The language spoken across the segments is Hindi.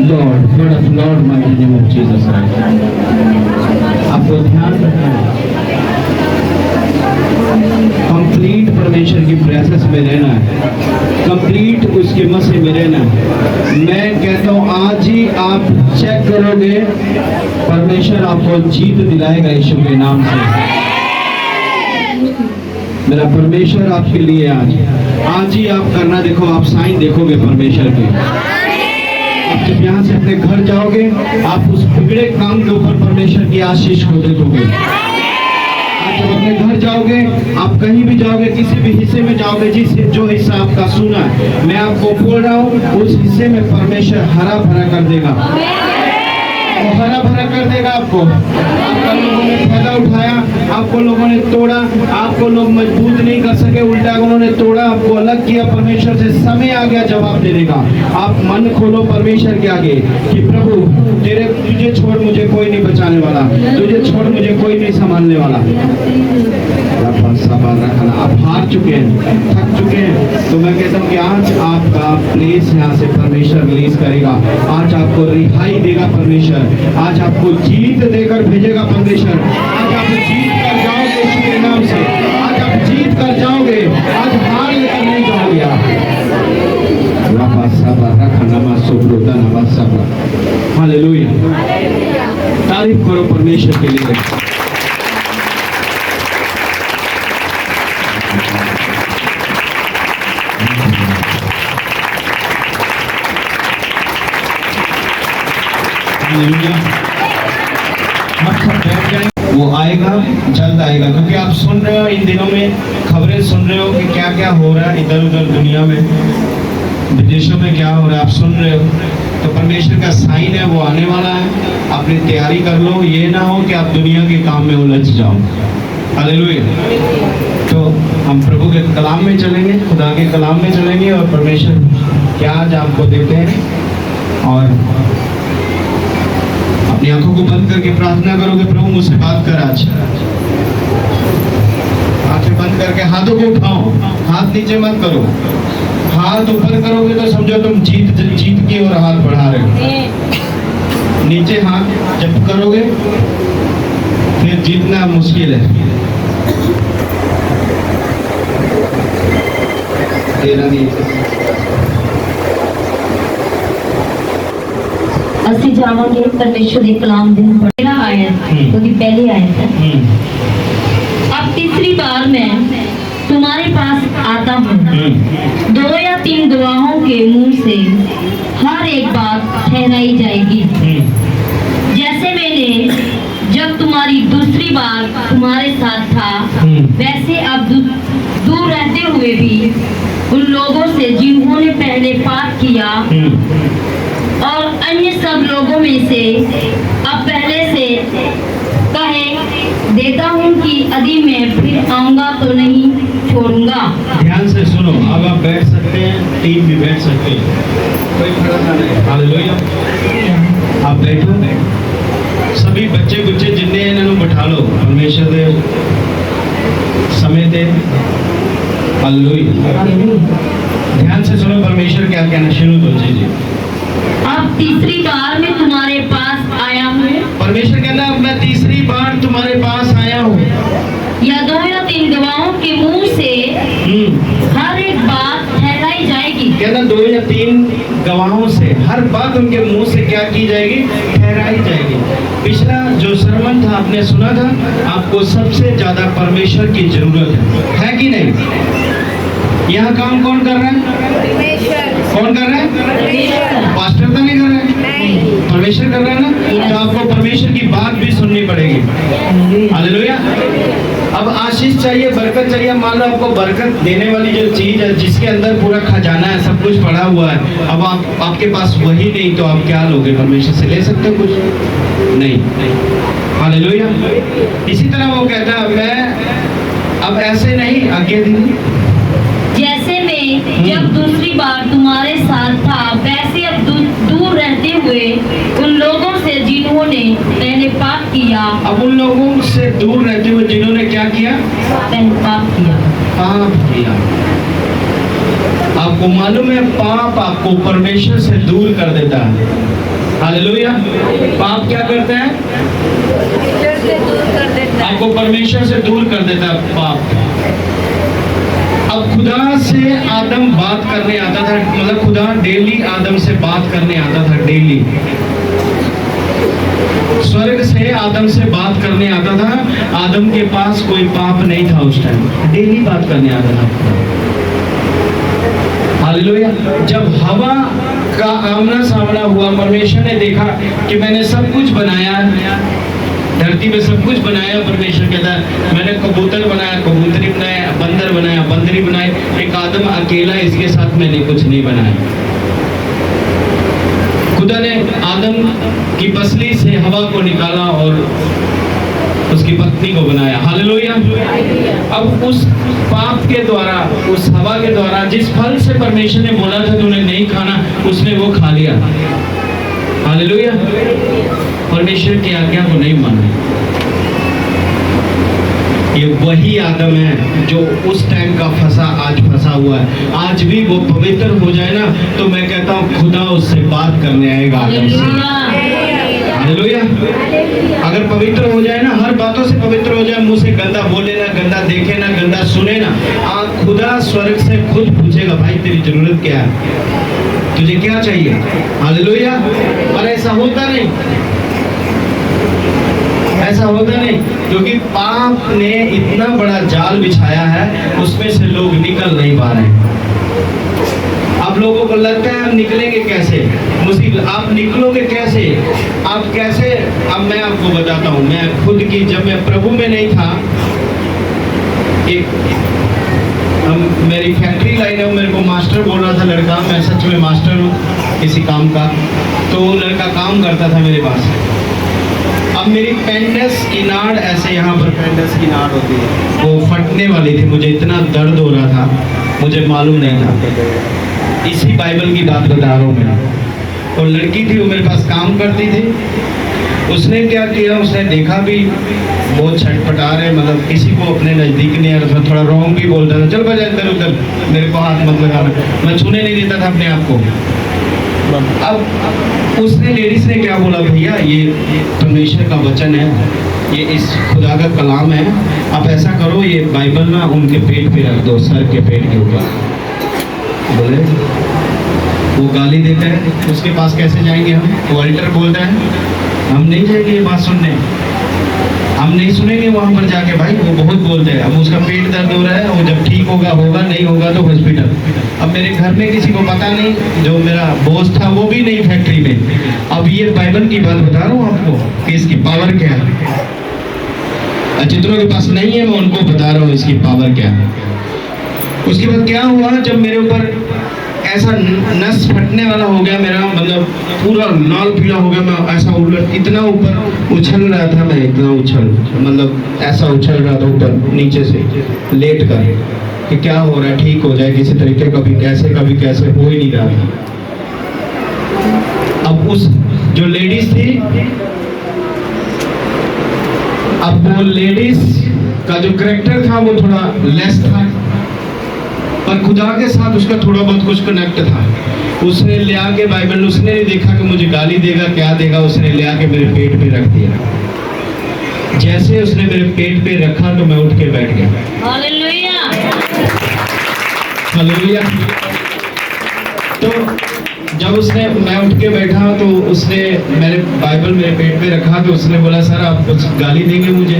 Lord, Lord of Lord, mighty name of Jesus Christ. आपको ध्यान रखना है, कंप्लीट परमेश्वर की प्रेजेंस में रहना है, कंप्लीट उसके मसीह में रहना है। मैं कहता हूँ आज ही आप चेक करोगे, परमेश्वर आपको जीत दिलाएगा यीशु के नाम से। मेरा परमेश्वर आपके लिए आज ही आप करना देखो, आप साइन देखोगे परमेश्वर के। आप जब यहाँ से अपने घर जाओगे, आप उस बिगड़े काम के ऊपर परमेश्वर की आशीष को देखोगे। आप जब अपने घर जाओगे, आप कहीं भी जाओगे, किसी भी हिस्से में जाओगे, जो हिस्सा आपका सुना है, मैं आपको बोल रहा हूँ, उस हिस्से में परमेश्वर हरा भरा कर देगा, वो हरा भरा कर देगा आपको। आपका लोगों ने फायदा उठाया, आपको लोगों ने तोड़ा, आपको लोग मजबूत नहीं कर सके, उल्टा उन्होंने तोड़ा, आपको अलग किया। परमेश्वर से समय आ गया जवाब देने का। आप मन खोलो परमेश्वर के आगे कि प्रभु तुझे छोड़ मुझे कोई नहीं बचाने वाला, तुझे छोड़ मुझे कोई नहीं संभालने वाला। आप हार चुके हैं, थक चुके हैं, तो मैं कहता हूँ कि आज आपका प्लेस यहाँ से परमेश्वर रिलीज करेगा। आज आपको रिहाई देगा परमेश्वर, आज आपको जीत देकर भेजेगा परमेश्वर। आज आप जीत कर जाओगे यीशु के नाम से, आज आप जीत कर जाओगे, आज हार लेकर नहीं जाओगे आप। हालेलुया, तारीफ करो परमेश्वर के लिए। वो आएगा, जल्द आएगा, क्योंकि आप सुन रहे हो इन दिनों में खबरें सुन रहे हो कि क्या क्या हो रहा है इधर उधर दुनिया में, विदेशों में क्या हो रहा है, आप सुन रहे हो। तो परमेश्वर का साइन है, वो आने वाला है। अपनी तैयारी कर लो, ये ना हो कि आप दुनिया के काम में उलझ जाओ। हालेलुया। तो हम प्रभु के कलाम में चलेंगे, खुदा के कलाम में चलेंगे, और परमेश्वर क्या आज आपको देते हैं। और अपनी आंखों को बंद करके प्रार्थना करोगे, प्रभु मुझसे बात कर आज। आंखें बंद करके हाथों को उठाओ, हाथ नीचे मत करो। हाथ ऊपर करोगे तो समझो तुम जीत की ओर हाथ बढ़ा रहे हो। नीचे हाथ जब करोगे फिर जीतना मुश्किल है। ਅਸੀਂ ਜਾਵਾਂਗੇ परमेश्वर के कलाम दिन पढ़ेगा आयत, क्योंकि पहली आयत है। अब तीसरी बार मैं तुम्हारे पास आता हूँ, 2 या 3 गवाहों के मुंह से हर एक बात ठहराई जाएगी। जैसे मैंने जब तुम्हारी दूसरी बार तुम्हारे साथ था, वैसे अब दूर रहते हुए भी उन लोगों से जिन्होंने पहले पाप किया और अन्य सब लोगों में से अब पहले से कहे देता हूँ कि यदि मैं फिर आऊंगा तो नहीं छोड़ूंगा। ध्यान से सुनो, अब आप बैठ सकते हैं, 3 भी बैठ सकते हैं, कोई खड़ा ना रहे। हालेलुया। आप बैठो, सभी बच्चे बुच्चे जिन्ने हैं इन्होंने बिठा लो, परमेश्वर दे समय दे। हालेलुया। ध्यान से सुनो, परमेश्वर क्या कहना शुरू तो कीजिए। अब तीसरी बार मैं तुम्हारे पास आया हूँ। परमेश्वर कहना अब मैं तीसरी बार तुम्हारे पास आया हूँ। या 2 या 3 गवाहों के मुंह से हर एक बात ठहराई जाएगी। कहना 2 या 3 गवाहों से हर बात उनके मुंह से क्या की जाएगी, ठहराई जाएगी। पिछला जो सरमन था आपने सुना था, आपको सबसे ज्यादा परमेश्वर की जरूरत है कि नहीं? यहाँ काम कौन कर रहा है? कौन कर रहा है? पास्टर तो नहीं कर रहा है, परमेश्वर कर रहा है ना। तो आपको परमेश्वर की बात भी सुननी पड़ेगी। हालेलुया। अब आशीष चाहिए, बरकत चाहिए। मान लो आपको बरकत देने वाली जो चीज है, जिसके अंदर पूरा खजाना है, सब कुछ पड़ा हुआ है, अब आपके पास वही नहीं, तो आप क्या लोगे? परमेश्वर से ले सकते हो कुछ? नहीं। हालेलुया। इसी तरह वो कहता है मैं अब ऐसे नहीं, आज्ञा दी। जैसे मैं जब दूसरी बार तुम्हारे साथ था, वैसे अब दूर रहते हुए उन लोगों से जिन्होंने पहले पाप किया। अब उन लोगों से दूर रहते हुए जिन्होंने क्या किया? पहले पाप किया। पाप किया। अब आपको मालूम है पाप आपको परमेश्वर से दूर कर देता है। हालेलुया। पाप क्या करते हैं? आपको परमेश्वर से दूर कर देता है पाप। अब खुदा से आदम बात करने आता था, मतलब खुदा डेली आदम से बात करने आता था, डेली स्वर्ग से आदम से बात करने आता था। आदम के पास कोई पाप नहीं था उस टाइम, डेली बात करने आता था। हालेलुया। जब हवा का आमना सामना हुआ, परमेश्वर ने देखा कि मैंने सब कुछ बनाया, धरती में सब कुछ बनाया। परमेश्वर कहता है मैंने कबूतर बनाया, कबूतरी बनाया, बंदर बनाया, बंदरी बनाई, एक आदम अकेला, इसके साथ मैंने कुछ नहीं बनाया। खुदा ने आदम की पसली से हवा को निकाला और उसकी पत्नी को बनाया। हालेलुया। अब उस पाप के द्वारा, उस हवा के द्वारा, जिस फल से परमेश्वर ने बोला था तूने नहीं खाना, उसने वो खा लिया। हालेलुया। परमेश्वर की आज्ञा को नहीं माना। ये वही आदम है जो उस टाइम का आज फंसा हुआ है। आज भी वो पवित्र हो जाए ना, तो मैं कहता हूँ खुदा उससे बात करने आएगा आदम से। हालेलुया। अगर पवित्र हो जाए ना, हर बातों से पवित्र हो जाए, मुंह से गंदा बोले ना, गंदा देखे ना, गंदा सुने ना, खुदा स्वर्ग से खुद पूछेगा भाई तेरी जरूरत क्या है, तुझे क्या चाहिए। हालेलुया। और ऐसा होता नहीं, ऐसा होता नहीं, क्योंकि पाप ने इतना बड़ा जाल बिछाया है, उसमें से लोग निकल नहीं पा रहे हैं। आप लोगों को लगता है हम निकलेंगे कैसे, मुसीबत, आप निकलोगे कैसे, आप कैसे। अब मैं आपको बताता हूँ, मैं खुद की, जब मैं प्रभु में नहीं था, एक मेरी फैक्ट्री लाइन है, मेरे को मास्टर बोल रहा था लड़का, मैं सच में मास्टर हूँ किसी काम का, तो वो लड़का काम करता था मेरे पास। अब मेरी पेंडस की नाड़, ऐसे यहाँ पर पेंडस की नाड़ होती है, वो फटने वाली थी, मुझे इतना दर्द हो रहा था, मुझे मालूम नहीं था। इसी बाइबल की बात बता रहा हूँ मैं। और लड़की थी, वो मेरे पास काम करती थी। उसने क्या किया, उसने देखा भी बहुत छटपटा रहे, मतलब किसी को अपने नज़दीक नहीं, और उसमें थोड़ा रॉन्ग भी बोलता था, चल बजा इधर उधर, मेरे को हाथ मत लगाना, मैं छूने नहीं देता था अपने आप को। अब उसने, लेडीज ने क्या बोला, भैया ये परमेश्वर का वचन है, ये इस खुदा का कलाम है, आप ऐसा करो ये बाइबल ना उनके पेट पे रख दो, सर के पेट के ऊपर। बोले वो गाली देता है, उसके पास कैसे जाएंगे हम, वो अल्टर बोलता है, हम नहीं जाएंगे ये बात सुनने, हम नहीं सुनेंगे वहाँ पर जाके, भाई वो बहुत बोलते हैं। अब उसका पेट दर्द हो रहा है, वो जब ठीक होगा होगा, नहीं होगा तो हॉस्पिटल। अब मेरे घर में किसी को पता नहीं, जो मेरा बॉस था वो भी नहीं फैक्ट्री में। अब ये बाइबल की बात बता रहा हूँ आपको कि इसकी पावर क्या है। जितनों के पास नहीं है मैं उनको बता रहा हूँ इसकी पावर क्या है। उसके बाद क्या हुआ, जब मेरे ऊपर ऐसा नस फटने वाला हो गया, मेरा मतलब पूरा लाल पीला हो गया, मैं ऐसा इतना ऊपर उछल रहा था, मैं इतना मतलब ऐसा उछल रहा था ऊपर नीचे से लेट कर कि क्या हो रहा है, ठीक हो जाए किसी तरीके, कभी कैसे हो ही नहीं रहा था। अब उस जो लेडीज थी, अब वो लेडीज का जो करेक्टर था वो थोड़ा लेस था, पर खुदा के साथ उसका थोड़ा बहुत कुछ कनेक्ट था। उसने ले आके बाइबल, उसने नहीं देखा कि मुझे गाली देगा क्या देगा, उसने ले आके मेरे पेट पे रख दिया। जैसे उसने मेरे पेट पे रखा तो मैं उठ के बैठ गया। हालेलुया। हालेलुया। तो जब उसने, मैं उठ के बैठा तो उसने मेरे बाइबल मेरे पेट पे रखा, तो उसने बोला सर आप कुछ गाली देंगे मुझे।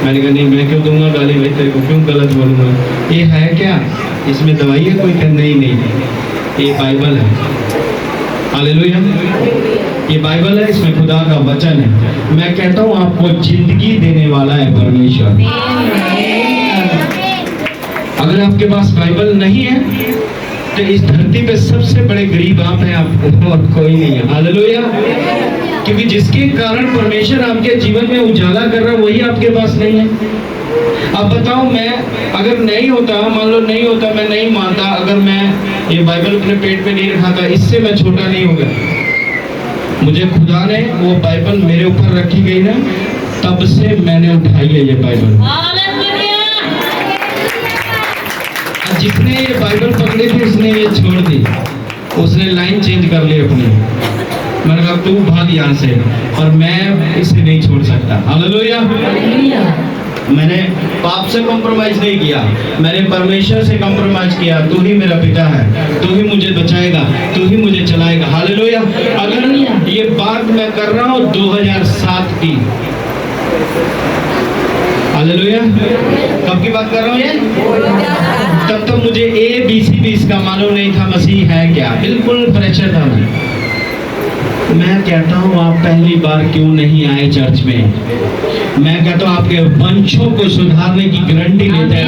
मैंने कहा नहीं, मैं क्यों दूंगा गाली, भाई तेरे को क्यों गलत बोलूँगा, ये है क्या, इसमें दवाई है कोई? नहीं, ये बाइबल है। हालेलुया। ये बाइबल है, इसमें खुदा का वचन है। मैं कहता हूँ आपको जिंदगी देने वाला है परमेश्वर। अगर आपके पास बाइबल नहीं है तो इस धरती पे सबसे बड़े गरीब आप हैं, आप और कोई नहीं है। हालेलुया। क्योंकि जिसके कारण परमेश्वर आपके जीवन में उजाला कर रहा है वही आपके पास नहीं है। अब बताओ, मैं अगर नहीं होता, मान लो नहीं होता, मैं नहीं मानता, अगर मैं ये बाइबल अपने पेट पे नहीं रखा था, इससे मैं छोटा नहीं हो गया। मुझे खुदा ने वो बाइबल मेरे ऊपर रखी गई ना, तब से मैंने उठाई है ये बाइबल। जिसने ये बाइबल पकड़ी थी उसने ये छोड़ दी, उसने लाइन चेंज कर ली अपनी। मैंने कहा तू भाग यहाँ से, और मैं इसे नहीं छोड़ सकता। हालेलुया। मैंने पाप से कॉम्प्रोमाइज नहीं किया, मैंने परमेश्वर से कॉम्प्रोमाइज किया। तू ही मेरा पिता है, तू ही मुझे बचाएगा, तू ही मुझे चलाएगा। हालेलुया। अगर ये बात मैं कर रहा हूँ 2007 की, हालेलुया, कब की बात कर रहा हूँ ये? तब तो मुझे ABCD इसका मालूम नहीं था मसीह है क्या, बिल्कुल फ्रेशर था मैं कहता हूँ आप पहली बार क्यों नहीं आए चर्च में? मैं कहता हूँ आपके वंशों को सुधारने की गारंटी लेता है,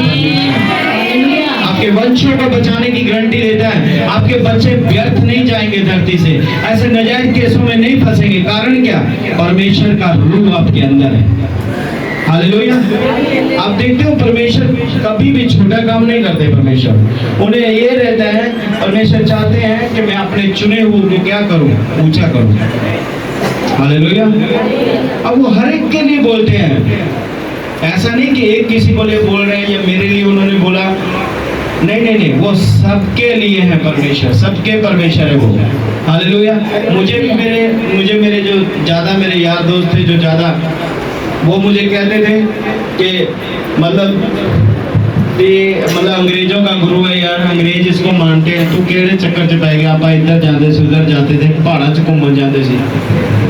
आपके वंशों को बचाने की गारंटी लेता है। आपके बच्चे व्यर्थ नहीं जाएंगे धरती से, ऐसे नाजायज केसों में नहीं फंसेंगे। कारण क्या? परमेश्वर का रूह आपके अंदर है। हालेलुया। आप देखते हो परमेश्वर कभी भी छोटा काम नहीं करते। परमेश्वर उन्हें ये रहता है, परमेश्वर चाहते हैं कि मैं अपने चुने हुए को क्या करूं? ऊंचा करूं। हालेलुया। अब वो हर एक के लिए बोलते हैं, ऐसा नहीं कि एक किसी को लिए बोल रहे हैं या मेरे लिए उन्होंने बोला, नहीं नहीं नहीं, वो सबके लिए है परमेश्वर, सबके परमेश्वर है वो। हालेलुया। मुझे मेरे जो ज़्यादा मेरे यार दोस्त थे, जो ज़्यादा वो मुझे कहते थे कि मतलब अंग्रेजों का गुरु है यार, अंग्रेज इसको मानते हैं, तू केड़े चक्कर च पै गया? आप इधर जाते से उधर जाते थे, पहाड़ा च घूमन जाते सी।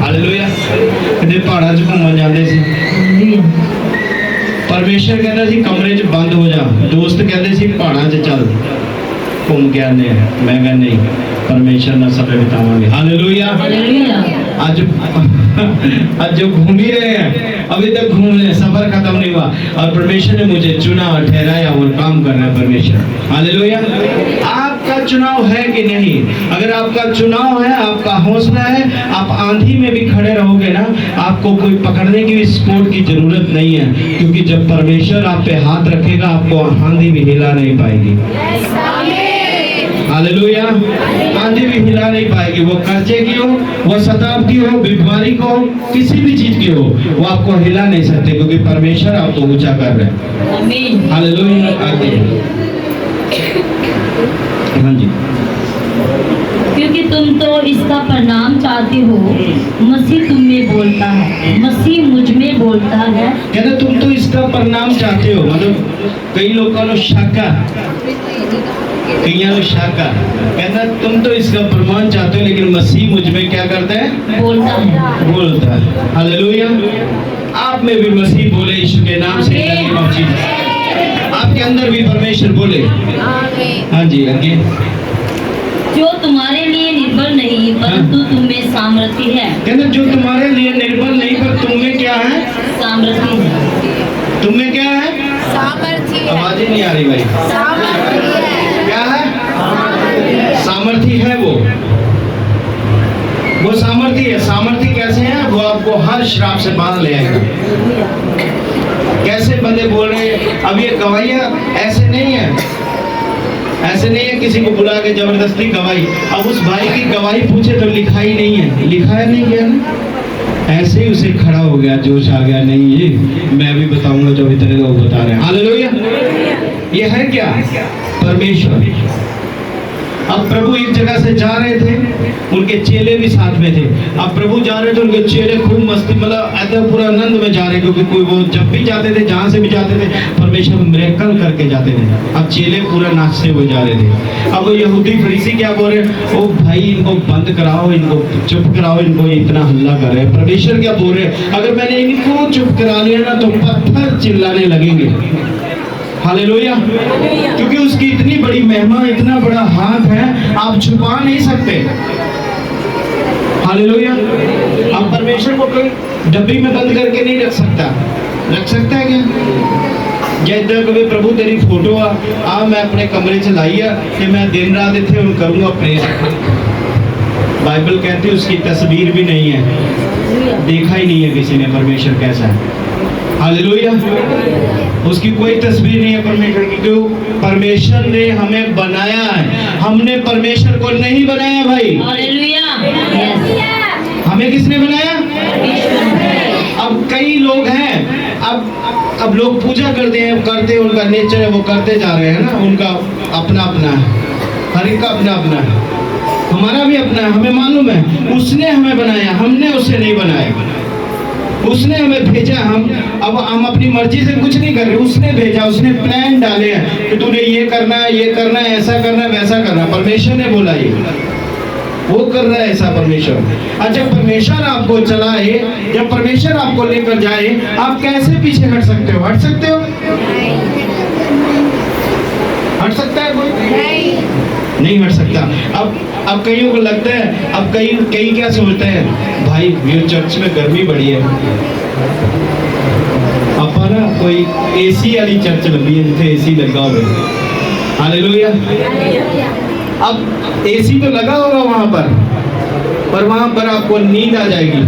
हालेलुया। कहते पहाड़ा च घूमन जाते सी। परमेश्वर कहता सी कमरे च बंद हो जा, दोस्त कहते सी पहाड़ा च चल घूम के आने। मैं कहा नहीं, परमेश्वर ना समय बितावांगे। हालेलुया। आज जो घूम ही रहे हैं, अभी तक घूम रहे हैं, सफर खत्म नहीं हुआ, और परमेश्वर ने मुझे चुना और ठहराया और काम कर रहा है परमेश्वर। हालेलुया। आपका चुनाव है कि नहीं? अगर आपका चुनाव है, आपका हौसला है, आप आंधी में भी खड़े रहोगे ना, आपको कोई पकड़ने की भी सपोर्ट की जरूरत नहीं है, क्योंकि जब परमेश्वर आप पे हाथ रखेगा, आपको आंधी भी हिला नहीं पाएगी। हालेलुया। आंधी भी हिला नहीं पाएगी। वो कर्जे की हो, वो शताब की हो, बीमारी को हो, किसी भी चीज की हो, वो आपको हिला नहीं सकते, क्योंकि परमेश्वर आपको ऊंचा कर रहे हैं। हालेलुया। आगे हाँ जी। क्योंकि तुम तो इसका परिणाम चाहते हो, मसीह तुम में बोलता है, मसीह मुझ में बोलता है। कहते तुम तो इसका परिणाम चाहते हो, मतलब कई लोगों को शाका, कहता तुम तो इसका प्रमाण चाहते हो, लेकिन मसीह मुझ में क्या करता है? बोलता है। हालेलुया। आप में भी मसीह बोले यीशु के नाम से, आपके अंदर भी परमेश्वर बोले। हाँ जी। आगे। जो तुम्हारे लिए निर्बल नहीं, परंतु तुम में सामर्थ्य है। कहते जो तुम्हारे लिए निर्बल नहीं, पर तुम में क्या है? सामर्थ्य है। तुम में क्या है? सामर्थ्य। आवाज ही नहीं आ रही भाई। क्या है? सामर्थ्य है। वो सामर्थ्य है। सामर्थ्य कैसे है? वो आपको हर श्राप से बाहर ले आएगा। कैसे बंदे बोल रहे हैं? अब ये गवाहियां ऐसे नहीं है, ऐसे नहीं है किसी को बुला के जबरदस्ती गवाही। अब उस भाई की गवाही पूछे तो लिखा ही नहीं है, लिखाया नहीं गया ना, ऐसे ही उसे खड़ा हो गया, जोश आ गया, नहीं ये मैं भी बताऊंगा जो इतने लोग बता रहे हैं। हालेलुया। ये है क्या? परमेश्वर। अब प्रभु एक जगह से जा रहे थे, उनके चेले भी साथ में थे। अब प्रभु जा रहे थे, उनके चेले खूब मस्ती, मतलब ऐसे पूरा आनंद में जा रहे, क्योंकि कोई वो जब भी जाते थे, जहाँ से भी जाते थे, परमेश्वर मिरेकल करके जाते थे। अब चेले पूरा नाचते हुए जा रहे थे। अब वो यहूदी फरीसी क्या बोल रहे? ओ भाई इनको बंद कराओ, इनको चुप कराओ, इनको इतना हल्ला कर रहे हैं। परमेश्वर क्या बोल रहे? अगर मैंने इनको चुप करा लिया ना, तो पत्थर चिल्लाने लगेंगे। हालेलुया। क्योंकि उसकी इतनी बड़ी महिमा, इतना बड़ा हाथ है, आप छुपा नहीं सकते। हालेलुया। आप परमेश्वर को कोई डब्बी में बंद करके नहीं रख सकता। रख सकता है क्या? जैसे कभी प्रभु तेरी फोटो आ मैं अपने कमरे च लाई है कि मैं दिन रात इतने उन करूंगा प्रेयर। बाइबल कहती है उसकी तस्वीर भी नहीं है, देखा ही नहीं है किसी ने परमेश्वर कैसा है। हालेलुया। उसकी कोई तस्वीर नहीं है परमेश्वर की, क्यों? परमेश्वर ने हमें बनाया है, हमने परमेश्वर को नहीं बनाया भाई। हालेलुया। हमें किसने बनाया? अब कई लोग हैं, अब लोग पूजा करते हैं, उनका नेचर है, वो करते जा रहे हैं ना, उनका अपना अपना है, हर एक का अपना अपना है, हमारा भी अपना है। हमें मालूम है उसने हमें बनाया, हमने उसे नहीं बनाया। उसने हमें भेजा, हम अपनी मर्जी से कुछ नहीं कर रहे, उसने भेजा, उसने प्लान डाले हैं कि तूने ये करना है, ये करना है, ऐसा करना है, वैसा करना है। परमेश्वर ने बोला ये, वो कर रहा है ऐसा परमेश्वर। और जब परमेश्वर आपको चलाए, जब परमेश्वर आपको लेकर जाए, आप कैसे पीछे हट सकते हो? हट सकते हो? हट सकता है कोई? नहीं हट सकता। अब कईयों को लगता है, अब कई क्या सोचते हैं, भाई ये चर्च में गर्मी बड़ी है, अब ना कोई एसी वाली चर्च लगी है जिथे एसी लगा हो। हालेलुया। अब एसी तो लगा होगा वहां पर वहां पर आपको नींद आ जाएगी,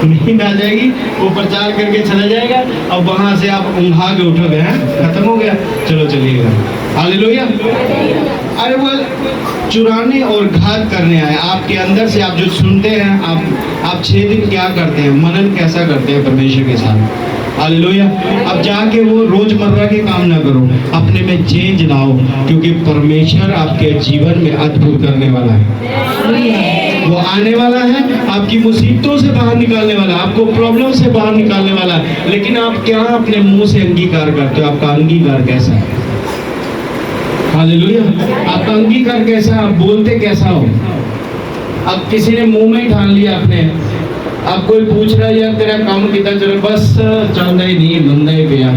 नींद आ जाएगी, वो प्रचार करके चला जाएगा, अब वहां से आप ऊँघा के उठोगे, हैं खत्म हो गया, चलो चलिएगा। हालेलुया। अरे वो चुराने और घात करने आए आपके अंदर से। आप जो सुनते हैं, आप 6 दिन क्या करते हैं, मनन कैसा करते हैं परमेश्वर के साथ? हालेलुया। अब जाके वो रोजमर्रा के काम ना करो, अपने में चेंज लाओ, क्योंकि परमेश्वर आपके जीवन में अद्भुत करने वाला है। वो आने वाला है, आपकी मुसीबतों से बाहर निकालने वाला, आपको प्रॉब्लम से बाहर निकालने वाला। लेकिन आप क्या अपने मुंह से अंगीकार करते हो? आपका अंगीकार कैसा है? हालेलुया। आपका अंगीकार कैसा, आप बोलते कैसा हो? अब किसी ने मुंह में ही ठान लिया अपने, अब कोई पूछ रहा है यार तेरा काम कितना चल, बस चलता ही नहीं, बंदा ही गया,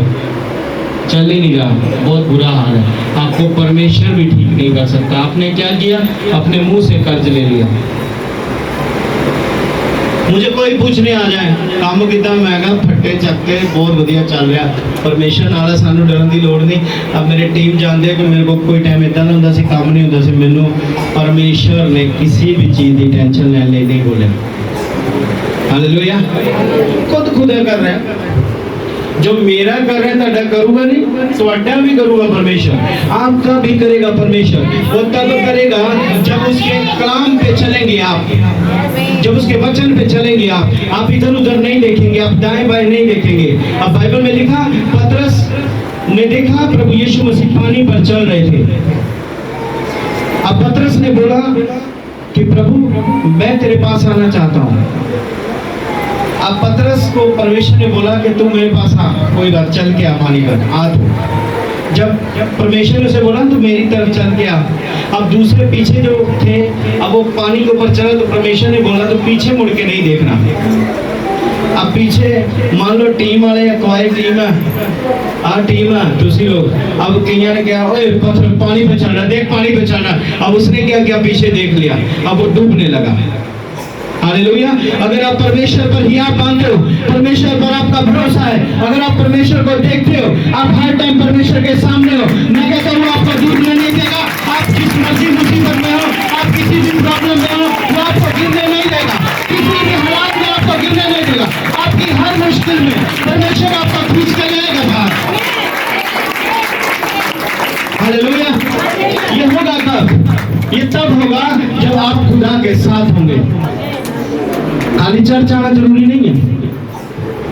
चल ही नहीं रहा, बहुत बुरा हाल है। आपको परमेश्वर भी ठीक नहीं कर सकता। आपने क्या किया? अपने मुंह से कर्ज ले लिया। मुझे कोई पूछने आ जाए काम कितना महंगा, फट्टे चक्के बहुत बढ़िया चल रहा, परमेश्वर नाल सानू डरन की लोड़ नहीं। अब मेरी टीम जानते कि मेरे को कोई टाइम इदा का होंदा सी, काम नहीं होंदा सी, मैनू परमेश्वर ने किसी भी चीज़ की टेंशन लेने नहीं बोलिया। हालेलुया। खुद खुदा कर रहा है, जो मेरा कर रहा है ताड़ा करूँगा नहीं, ਤੁਹਾਡਾ भी करूँगा परमेश्वर, आपका भी करेगा परमेश्वर। वो तब करेगा जब उसके कलाम पे चलेंगे आप, जब उसके वचन पे चलेंगे आप इधर उधर नहीं देखेंगे, आप दाएं बाएं नहीं देखेंगे। अब बाइबल में लिखा, पतरस ने देखा प्रभु यीशु मसीह पानी पर चल रहे थे। अब पतरस ने बोला कि प्रभु मैं तेरे पास आना चाहता हूँ। अब पतरस को परमेश्वर ने बोला कि तू मेरे पास आ, कोई बात, चल के आ पानी पर आ तू। जब परमेश्वर ने उसे बोला तो मेरी तरफ चल के आ। अब दूसरे पीछे जो थे, अब वो पानी के ऊपर चला तो परमेश्वर ने बोला तो पीछे मुड़ के नहीं देखना। अब पीछे मान लो टीम वाले, अकवाई टीम है, टीम है तुसी लोग। अब कईया ने क्या, ओए पानी पे चलना, देख पानी पे चलना। अब उसने क्या किया, पीछे देख लिया, अब वो डूबने लगा। हालेलुया। अगर आप परमेश्वर पर ही आप बांधते हो, परमेश्वर पर आपका भरोसा है, अगर आप परमेश्वर को देखते हो, आप हर टाइम परमेश्वर के सामने हो, मैं कहता हूँ आपको डूबने नहीं देगा। आप किस मर्जी मुसीबत में हो, आप किसी भी प्रॉब्लम में हो, वो आपको गिरने नहीं देगा, किसी भी हालात में आपको गिरने नहीं देगा। आपकी हर मुश्किल में परमेश्वर आपका खींच के लाएगा बाहर। हालेलुया। ये होगा कब? ये तब होगा जब आप खुदा के साथ होंगे। खाली चर्च आना जरूरी नहीं है,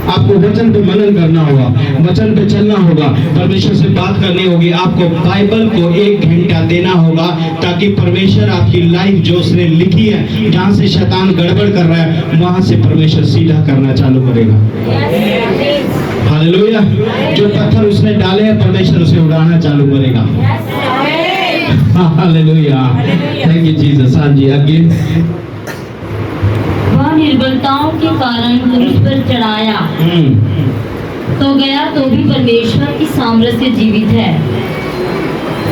आपको वचन पे मनन करना होगा, वचन पे चलना होगा, परमेश्वर से बात करनी होगी। आपको बाइबल को 1 घंटा देना होगा, ताकि परमेश्वर आपकी लाइफ जो उसने लिखी है, जहाँ से शैतान गड़बड़ कर रहा है, वहां से परमेश्वर सीधा करना चालू करेगा। हालेलुया। जो पत्थर उसने डाले हैं, परमेश्वर उसे उड़ाना चालू करेगा। हालेलुया। Thank you Jesus. हाँ जी, आगे। निर्बलताओं के कारण क्रूस पर चढ़ाया तो गया, तो भी परमेश्वर की सामर्थ्य जीवित है।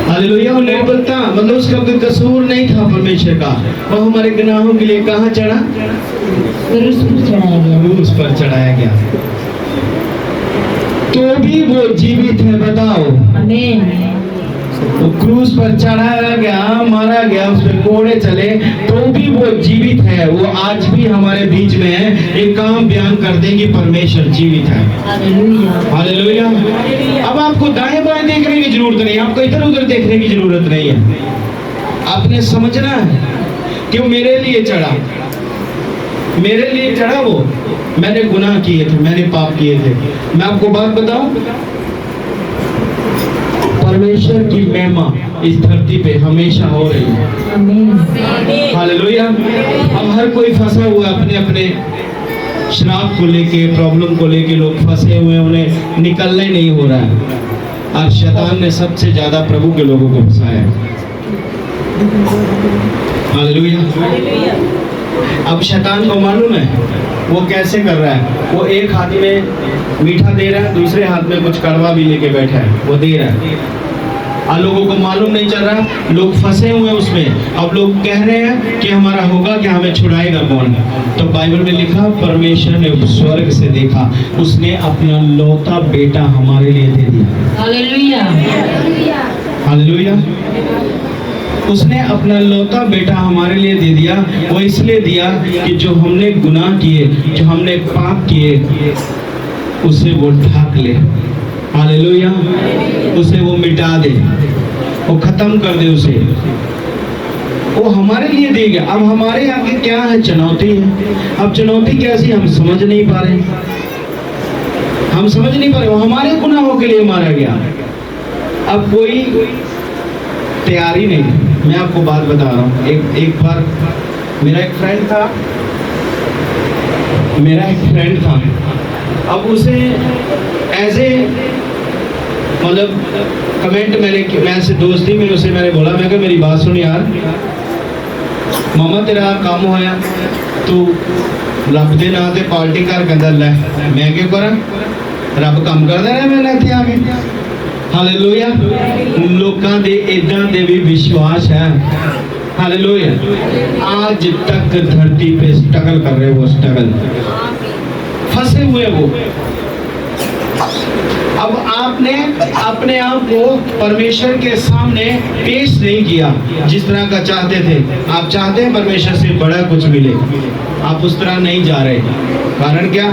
हालेलुया। वो निर्बलता मतलब उसका कोई कसूर नहीं था परमेश्वर का, वो हमारे गुनाहों के लिए कहाँ चढ़ा? क्रूस पर चढ़ाया गया, क्रूस पर चढ़ाया गया, तो भी वो जीवित है। बताओ आमीन। वो क्रूस पर चढ़ाया गया, मारा गया, उस पर कोड़े चले, तो भी वो जीवित है। वो आज भी हमारे बीच में है। एक काम बयान कर देंगे, परमेश्वर जीवित है। हालेलुया। अब आपको दाएं बाएं देखने की जरूरत नहीं, आपको इधर उधर देखने की जरूरत नहीं है। आपने समझना है कि वो मेरे लिए चढ़ा, मेरे लिए चढ़ा। वो मैंने गुनाह किए थे, मैंने पाप किए थे। मैं आपको बात बताऊं, परमेश्वर की महिमा इस धरती पे हमेशा हो रही है। हालेलुया। अब हर कोई फंसा हुआ अपने अपने श्राप को लेके, प्रॉब्लम को लेके लोग फंसे हुए, उन्हें निकलना ही नहीं हो रहा है। और शैतान ने सबसे ज्यादा प्रभु के लोगों को फंसाया है। हालेलुया। अब शैतान को मालूम है वो कैसे कर रहा है। वो एक हाथ में मीठा दे रहा है, दूसरे हाथ में कुछ कड़वा भी लेके बैठा है, वो दे रहा है। और लोगों को मालूम नहीं चल रहा, लोग फंसे हुए उसमें। अब लोग कह रहे हैं कि हमारा होगा कि हमें छुड़ाएगा कौन। तो बाइबल में लिखा, परमेश्वर ने स्वर्ग से देखा, उसने अपना लौता बेटा हमारे लिए दे दिया। हालेलुया। हालेलुया। उसने अपना लौता बेटा हमारे लिए दे दिया। वो इसलिए दिया कि जो हमने गुनाह किए, जो हमने पाप किए, उसे वो ढाक ले। हालेलुया। उसे वो मिटा दे, वो खत्म कर दे उसे। वो हमारे लिए दे गया। अब हमारे आगे क्या है? चुनौती है। अब चुनौती कैसी हम समझ नहीं पा रहे, हम समझ नहीं पा रहे। वो हमारे गुनाहों के लिए मारा गया। अब कोई तैयारी नहीं। मैं आपको बात बता रहा हूँ। एक बार मेरा एक फ्रेंड था। अब उसे एज ए मतलब कमेंट मैं से दोस्ती में उसे मैंने बोला, मैं कहा मेरी बात सुन यार, मामा तेरा काम होया तू रब दे नाम से पार्टी कर कहता लै मैं क्यों करा, रब काम करता रहा मैंने इत्थे आ गए। हालेलुया। लोगों दे इदां दे भी विश्वास है। हालेलुया। आज तक धरती पे स्ट्रगल कर रहे, वो स्ट्रगल फंसे हुए वो। अब आपने अपने आप को परमेश्वर के सामने पेश नहीं किया जिस तरह का चाहते थे। आप चाहते हैं परमेश्वर से बड़ा कुछ मिले, आप उस तरह नहीं जा रहे। कारण क्या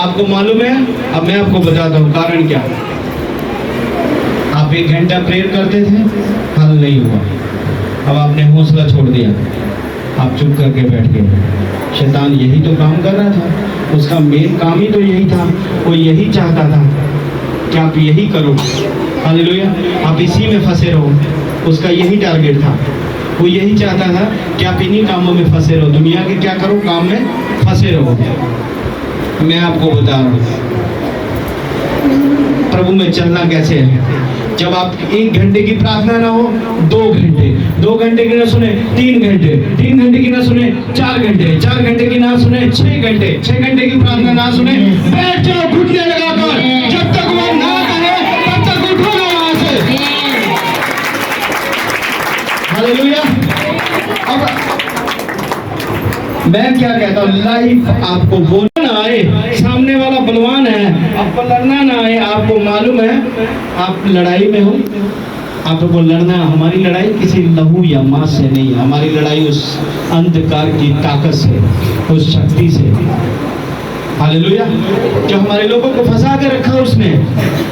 आपको मालूम है? अब मैं आपको बताता हूँ कारण क्या। आप 1 घंटा प्रेयर करते थे, हल नहीं हुआ। अब आपने हौसला छोड़ दिया, आप चुप करके बैठ गए। शैतान यही तो काम कर रहा था, उसका मेन काम ही तो यही था। वो यही चाहता था कि आप यही करो। हालेलुया। आप इसी में फंसे रहो, उसका यही टारगेट था। वो यही चाहता था कि आप इन्हीं कामों में फंसे रहो, दुनिया के क्या करो, काम में फंसे रहो। मैं आपको बता रहा हूँ प्रभु में चलना कैसे है। जब आप 1 घंटे की प्रार्थना ना हो, 2 घंटे, 2 घंटे की ना सुने 3 घंटे, 3 घंटे की ना सुने 4 घंटे, 4 घंटे की ना सुने 6 घंटे, 6 घंटे की प्रार्थना ना सुने, बैठ जाओ घुटने लगाकर। जब तक वो ना करे तब तक उठो ना वहां से। हालेलुया। अब मैं क्या कहता हूँ, लाइफ आपको बोलना ना आए, सामने वाला बलवान है, आपको लड़ना ना आए। आपको मालूम है आप लड़ाई में हो, आपको लड़ना। हमारी लड़ाई किसी लहू या मांस से नहीं है, हमारी लड़ाई उस अंधकार की ताकत से, उस शक्ति से। हालेलुया। जो हमारे लोगों को फंसा के रखा उसने,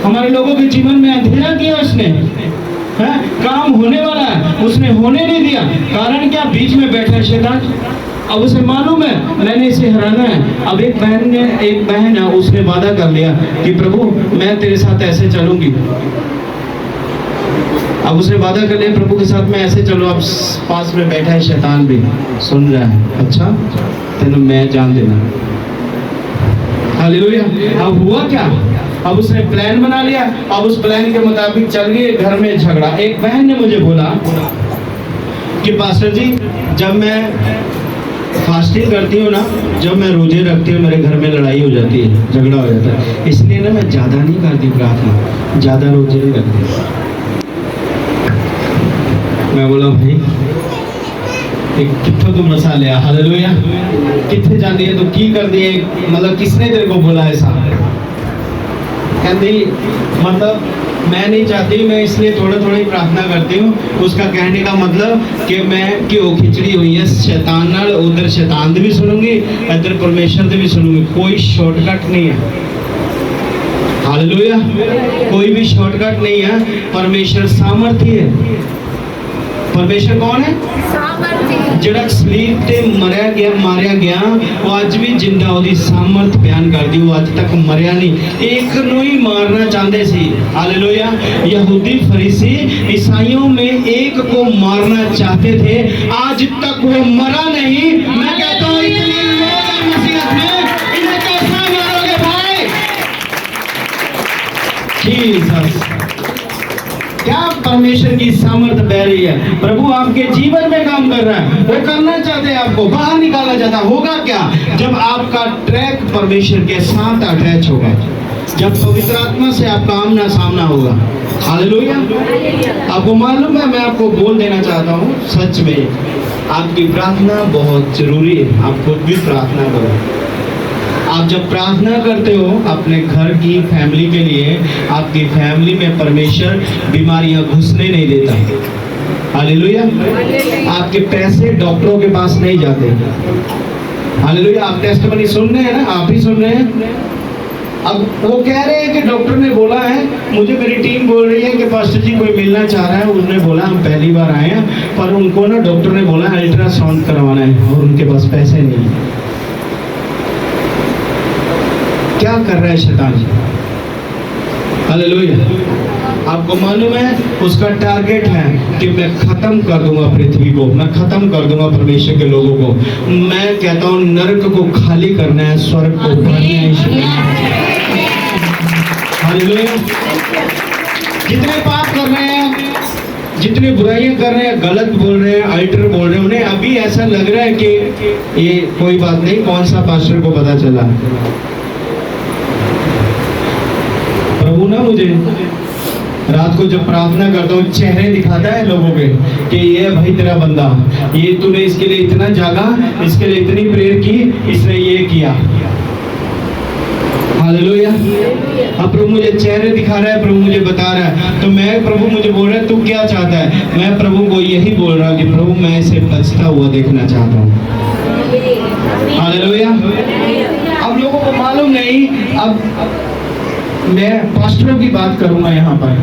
हमारे लोगों के जीवन में अंधेरा किया उसने, है काम होने वाला है उसने होने नहीं दिया। कारण क्या? बीच में बैठा है शैतान। अब उसे मालूम है मैंने इसे हराना है। अब एक बहन है, उसने वादा कर लिया कि प्रभु मैं तेरे साथ ऐसे चलूंगी। अब उसने वादा कर लिया प्रभु के साथ मैं ऐसे चलूं। अब पास में बैठा है शैतान भी सुन रहा है, अच्छा तेरे मैं जान देना। हालेलुया। अब हुआ क्या? अब उसने प्लान बना लिया। अब उस प्लान के मुताबिक चल गए, घर में झगड़ा। एक बहन ने मुझे बोला कि पास्टर जी जब मैं फास्टिंग करती हूँ ना, जब मैं रोजे रखती हूँ, मेरे घर में लड़ाई हो जाती है, झगड़ा हो जाता है। इसलिए ना मैं ज़्यादा नहीं करती प्रार्थना, ज़्यादा रोजे नहीं रखती। मैं बोला भाई कितों तू मसा लिया। हालेलुया। कितने जाती है तो की कर दिए, मतलब किसने तेरे को बोला ऐसा? कहती मतलब मैं नहीं चाहती, मैं इसलिए थोड़ा थोड़ी प्रार्थना करती हूँ। उसका कहने का मतलब कि मैं क्यों खिचड़ी हुई है शैतान नाल, उधर शैतान भी सुनूंगी, इधर परमेश्वर भी सुनूंगी। कोई शॉर्टकट नहीं है। हालेलुया। कोई भी शॉर्टकट नहीं है। परमेश्वर सामर्थ्य है। परमेश्वर कौन है? ਜਿਹੜਾ ਸਲੀਬ ਤੇ ਮਾਰਿਆ ਗਿਆ ਉਹ ਅੱਜ ਵੀ ਜਿੰਦਾ, ਉਹਦੀ ਸਾਮਰਥ ਬਿਆਨ ਕਰਦੀ, ਉਹ ਅੱਜ ਤੱਕ ਮਰਿਆ ਨਹੀਂ। ਇੱਕ ਨੂੰ ਹੀ ਮਾरना चाहते सी। हालेलुया। यहूदी फरीसी ईसाइयों में एक को मारना चाहते थे, आज तक वो मरा नहीं। मैं कहता हूँ इतनी लोग हैं मसीहत में, इन्हें कैसे मारोगे भाई? जीसस, क्या परमेश्वर की सामर्थ बह रही है। प्रभु आपके जीवन में काम कर रहा है, वो करना चाहते हैं, आपको बाहर निकालना चाहता है। होगा क्या? जब आपका ट्रैक परमेश्वर के साथ अटैच होगा, जब पवित्र आत्मा से आपका आमना सामना होगा। हालेलुया। आपको मालूम है, मैं आपको बोल देना चाहता हूँ, सच में आपकी प्रार्थना बहुत जरूरी है। आप खुद भी प्रार्थना करो। आप जब प्रार्थना करते हो अपने घर की फैमिली के लिए, आपकी फैमिली में परमेश्वर बीमारियां घुसने नहीं देता। हालेलुया। आपके पैसे डॉक्टरों के पास नहीं जाते। हालेलुया। आप टेस्टिमनी सुन रहे हैं ना, आप ही सुन रहे हैं। अब वो कह रहे हैं कि डॉक्टर ने बोला है, मुझे मेरी टीम बोल रही है कि पास्टर जी कोई मिलना चाह रहा है। उसने बोला हम पहली बार आए हैं, पर उनको ना डॉक्टर ने बोला अल्ट्रासाउंड करवाना है और उनके पास पैसे नहीं है। क्या कर रहा है शैतान? हालेलुया। आपको मालूम है उसका टारगेट है कि मैं खत्म कर दूंगा पृथ्वी को, मैं खत्म कर दूंगा परमेश्वर के लोगों को। मैं कहता हूँ नरक को खाली करना है, स्वर्ग को भरना है। हालेलुया। जितने पाप कर रहे हैं, जितने बुराइयां कर रहे हैं, गलत बोल रहे हैं, अल्टर बोल रहे हैं, उन्हें अभी ऐसा लग रहा है कि ये कोई बात नहीं, कौन सा पास्टर को पता चला। प्रभु ना मुझे रात को जब प्रार्थना करता हूँ चेहरे दिखाता है लोगों के कि ये भाई तेरा बंदा, ये तूने इसके लिए इतना जागा, इसके लिए इतनी प्रेयर की, इसने ये किया। हालेलुया। अब प्रभु मुझे चेहरे दिखा रहा है, प्रभु मुझे बता रहा है, तो मैं प्रभु मुझे बोल रहा है तू क्या चाहता है? मैं प्रभु को यही बोल रहा हूँ कि प्रभु मैं इसे बचता हुआ देखना चाहता हूँ। हालेलुया। अब लोगों को मालूम नहीं, अब मैं पास्टरों की बात करूंगा, यहाँ पर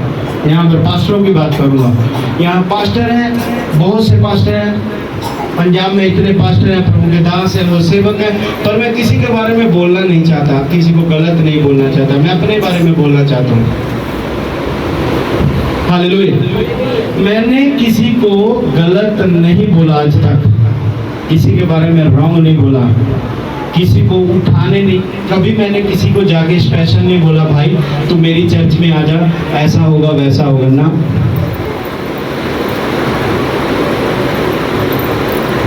पास्टरों की बात करूंगा। यहाँ पास्टर हैं, बहुत से पास्टर हैं, पंजाब में इतने पास्टर हैं, प्रभु के दास हैं, वो सेवक हैं, पर मैं किसी के बारे में बोलना नहीं चाहता, किसी को गलत नहीं बोलना चाहता, मैं अपने बारे में बोलना चाहता हूँ। हालेलुया। मैंने किसी को गलत नहीं बोला आज तक, किसी के बारे में रॉन्ग नहीं बोला, किसी को उठाने नहीं, कभी मैंने किसी को जाके स्पेशल नहीं बोला भाई तू मेरी चर्च में आ जा, ऐसा होगा वैसा होगा ना।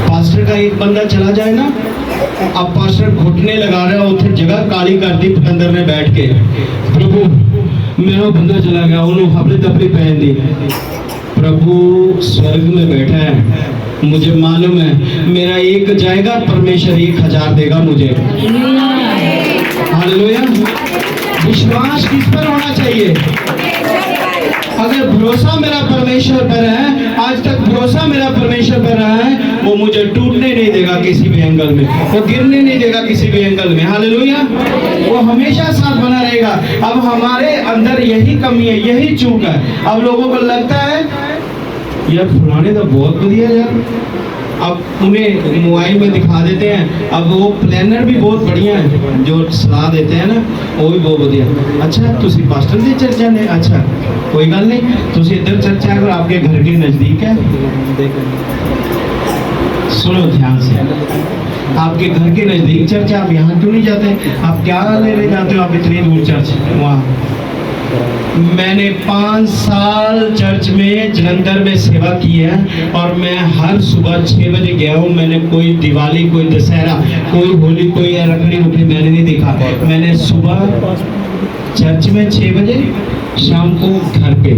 पास्टर का एक बंदा चला जाए ना, अब पास्टर घुटने लगा रहा है, उसे जगह काली कर दी अंदर में बैठ के, प्रभु मेरा बंदा चला गया, उन्होंने हपड़ी तपड़ी पहन दी। प्रभु स्वर्ग में बैठा है, मुझे मालूम है मेरा एक जाएगा, परमेश्वर 1000 देगा मुझे। हालेलुया। विश्वास किस पर होना चाहिए? अगर भरोसा मेरा परमेश्वर पर है, आज तक भरोसा मेरा परमेश्वर पर रहा है, वो मुझे टूटने नहीं देगा किसी भी एंगल में, वो गिरने नहीं देगा किसी भी एंगल में। हालेलुया। वो हमेशा साथ बना रहेगा। अब हमारे अंदर यही कमी है, यही चूक है। अब लोगों को लगता है यार फलाने तो बहुत बढ़िया यार, अब उन्हें मोबाइल में दिखा देते हैं, अब वो प्लानर भी बहुत बढ़िया है जो सलाह देते हैं ना, वो भी बहुत बढ़िया। अच्छा तुसी पास्टर दी चर्च जाने, अच्छा कोई गल नहीं, तुसी इधर चर्च अगर आपके घर के नजदीक है, सुनो ध्यान से, आपके घर के नजदीक चर्च है, आप यहाँ क्यों नहीं जाते? आप क्या लेने जाते हो आप इतनी दूर चर्च? वहाँ मैंने 5 साल चर्च में जलंधर में सेवा की है और मैं हर सुबह 6 बजे गया हूँ। मैंने कोई दिवाली, कोई दशहरा, कोई होली, कोई रखड़ी उखड़ी मैंने नहीं देखा। मैंने सुबह चर्च में 6 बजे, शाम को घर पे।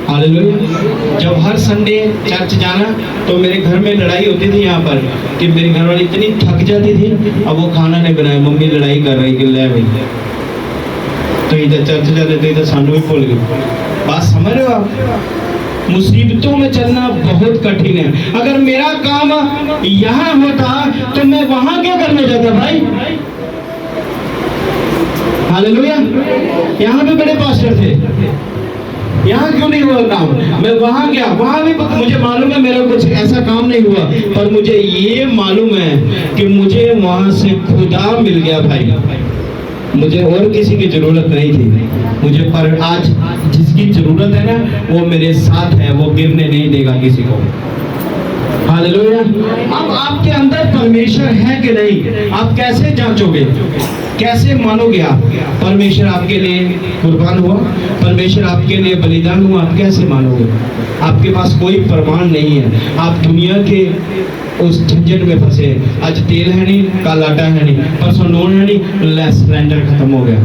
हालेलुया। जब हर संडे चर्च जाना तो मेरे घर में लड़ाई होती थी यहाँ पर कि मेरी घरवाली इतनी थक जाती थी, अब वो खाना नहीं बनाया, मम्मी लड़ाई कर रही कि ले भाई तो इधर चर्च जाते थे, इधर सानू भी भूल गए। बात समझ रहे हो आप? मुसीबतों में चलना बहुत कठिन है। अगर मेरा काम यहाँ होता तो मैं वहां क्या करने जाता भाई? हालेलुया। यहाँ भी बड़े पास्टर थे, यहाँ क्यों नहीं हुआ काम? मैं वहां गया, वहां भी मुझे मालूम है मेरा कुछ ऐसा काम नहीं हुआ, पर मुझे ये मालूम है कि मुझे वहां से खुदा मिल गया भाई। मुझे और किसी की जरूरत नहीं थी मुझे, पर आज जिसकी जरूरत है ना वो मेरे साथ है, वो गिरने नहीं देगा किसी को। हालेलुया। अब आपके अंदर परमेश्वर है कि नहीं, आप कैसे जांचोगे, कैसे मानोगे? आप परमेश्वर आपके लिए कुर्बान हुआ, परमेश्वर आपके लिए बलिदान हुआ, आप कैसे मानोगे? आपके पास कोई प्रमाण नहीं है। आप दुनिया के उस झंझट में फंसे। आज तेल है नहीं, कल आटा है नहीं, परसों नून है नहीं, ले सिलेंडर खत्म हो गया।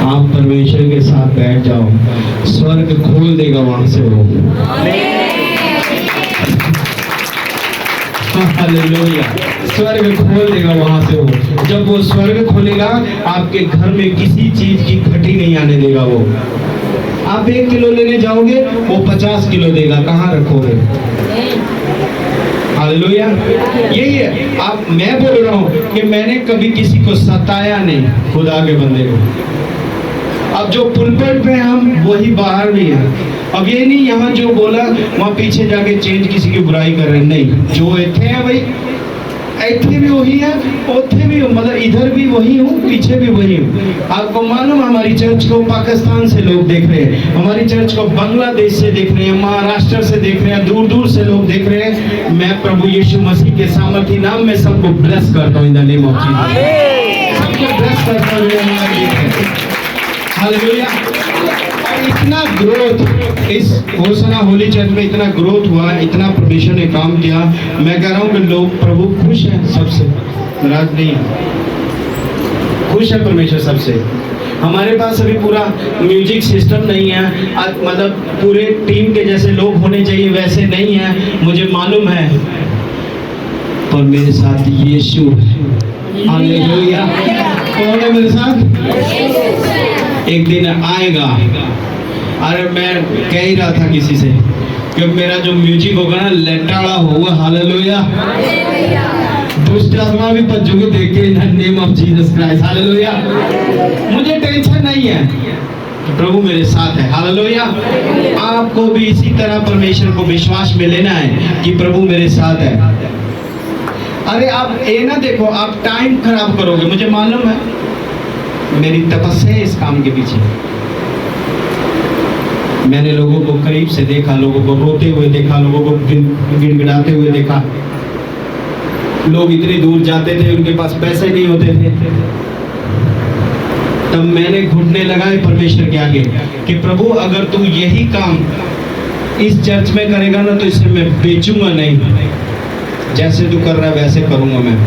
आप परमेश्वर के साथ बैठ जाओ, स्वर्ग खोल देगा वहां से वो। हालेलुया। स्वर्ग खोल देगा वहां से वो। जब वो स्वर्ग खोलेगा आपके घर में किसी चीज की घटी नहीं आने देगा वो। आप 1 किलो लेने जाओगे वो 50 किलो देगा, कहाँ रखोगे? हालेलुया। यही है। आप, मैं बोल रहा हूँ कि मैंने कभी किसी को सताया नहीं, खुदा के बंदे को। अब जो पुलपट पे हम वही बाहर भी है। अब ये नहीं यहाँ जो बोला वहाँ पीछे जाके चेंज किसी की बुराई कर रहे हैं, नहीं। जो इतने हैं भाई, इतने भी वही है, उतने भी, मतलब इधर भी वही हूँ, पीछे भी वही हूँ। आपको मालूम हमारी चर्च को पाकिस्तान से लोग देख रहे हैं, हमारी चर्च को बांग्लादेश से देख रहे हैं, महाराष्ट्र से देख रहे हैं, दूर दूर से लोग देख रहे हैं। मैं प्रभु यीशु मसीह के सामर्थी नाम में सबको ब्लेस करता हूँ, इन द नेम ऑफ जीसस। सबको ब्लेस करता हूँ। हालेलुया। और इतना ग्रोथ इस होसना होली चर्च में, इतना ग्रोथ हुआ, इतना परमेश्वर ने काम किया। मैं कह रहा हूँ कि लोग, प्रभु खुश है सबसे, नाराज नहीं है, खुश है परमेश्वर सबसे। हमारे पास अभी पूरा म्यूजिक सिस्टम नहीं है, मतलब पूरे टीम के जैसे लोग होने चाहिए वैसे नहीं है, मुझे मालूम है, पर मेरे साथ यीशु है। हालेलुया। कौन है मेरे साथ? एक दिन आएगा। अरे मैं कह ही रहा था किसी से कि मेरा जो म्यूजिक होगा ना लटाड़ा होगा। हालेलुया। दुष्ट आत्मा भी बच्चों देख के, इन the name of Jesus Christ. Hallelujah. मुझे टेंशन नहीं है, प्रभु मेरे साथ है। हालेलुया। आपको भी इसी तरह परमेश्वर को विश्वास में लेना है कि प्रभु मेरे साथ है। अरे आप ये ना देखो, आप टाइम खराब करोगे, मुझे मालूम है, मेरी तपस्या है इस काम के पीछे। मैंने लोगों को करीब से देखा, लोगों को रोते हुए देखा, लोगों को गिड़गिड़ाते हुए देखा। लोग इतनी दूर जाते थे, उनके पास पैसे नहीं होते थे। तब मैंने घुटने लगाए परमेश्वर के आगे कि प्रभु अगर तू यही काम इस चर्च में करेगा ना तो इसे मैं बेचूंगा नहीं, जैसे तू कर रहा है वैसे करूंगा मैं।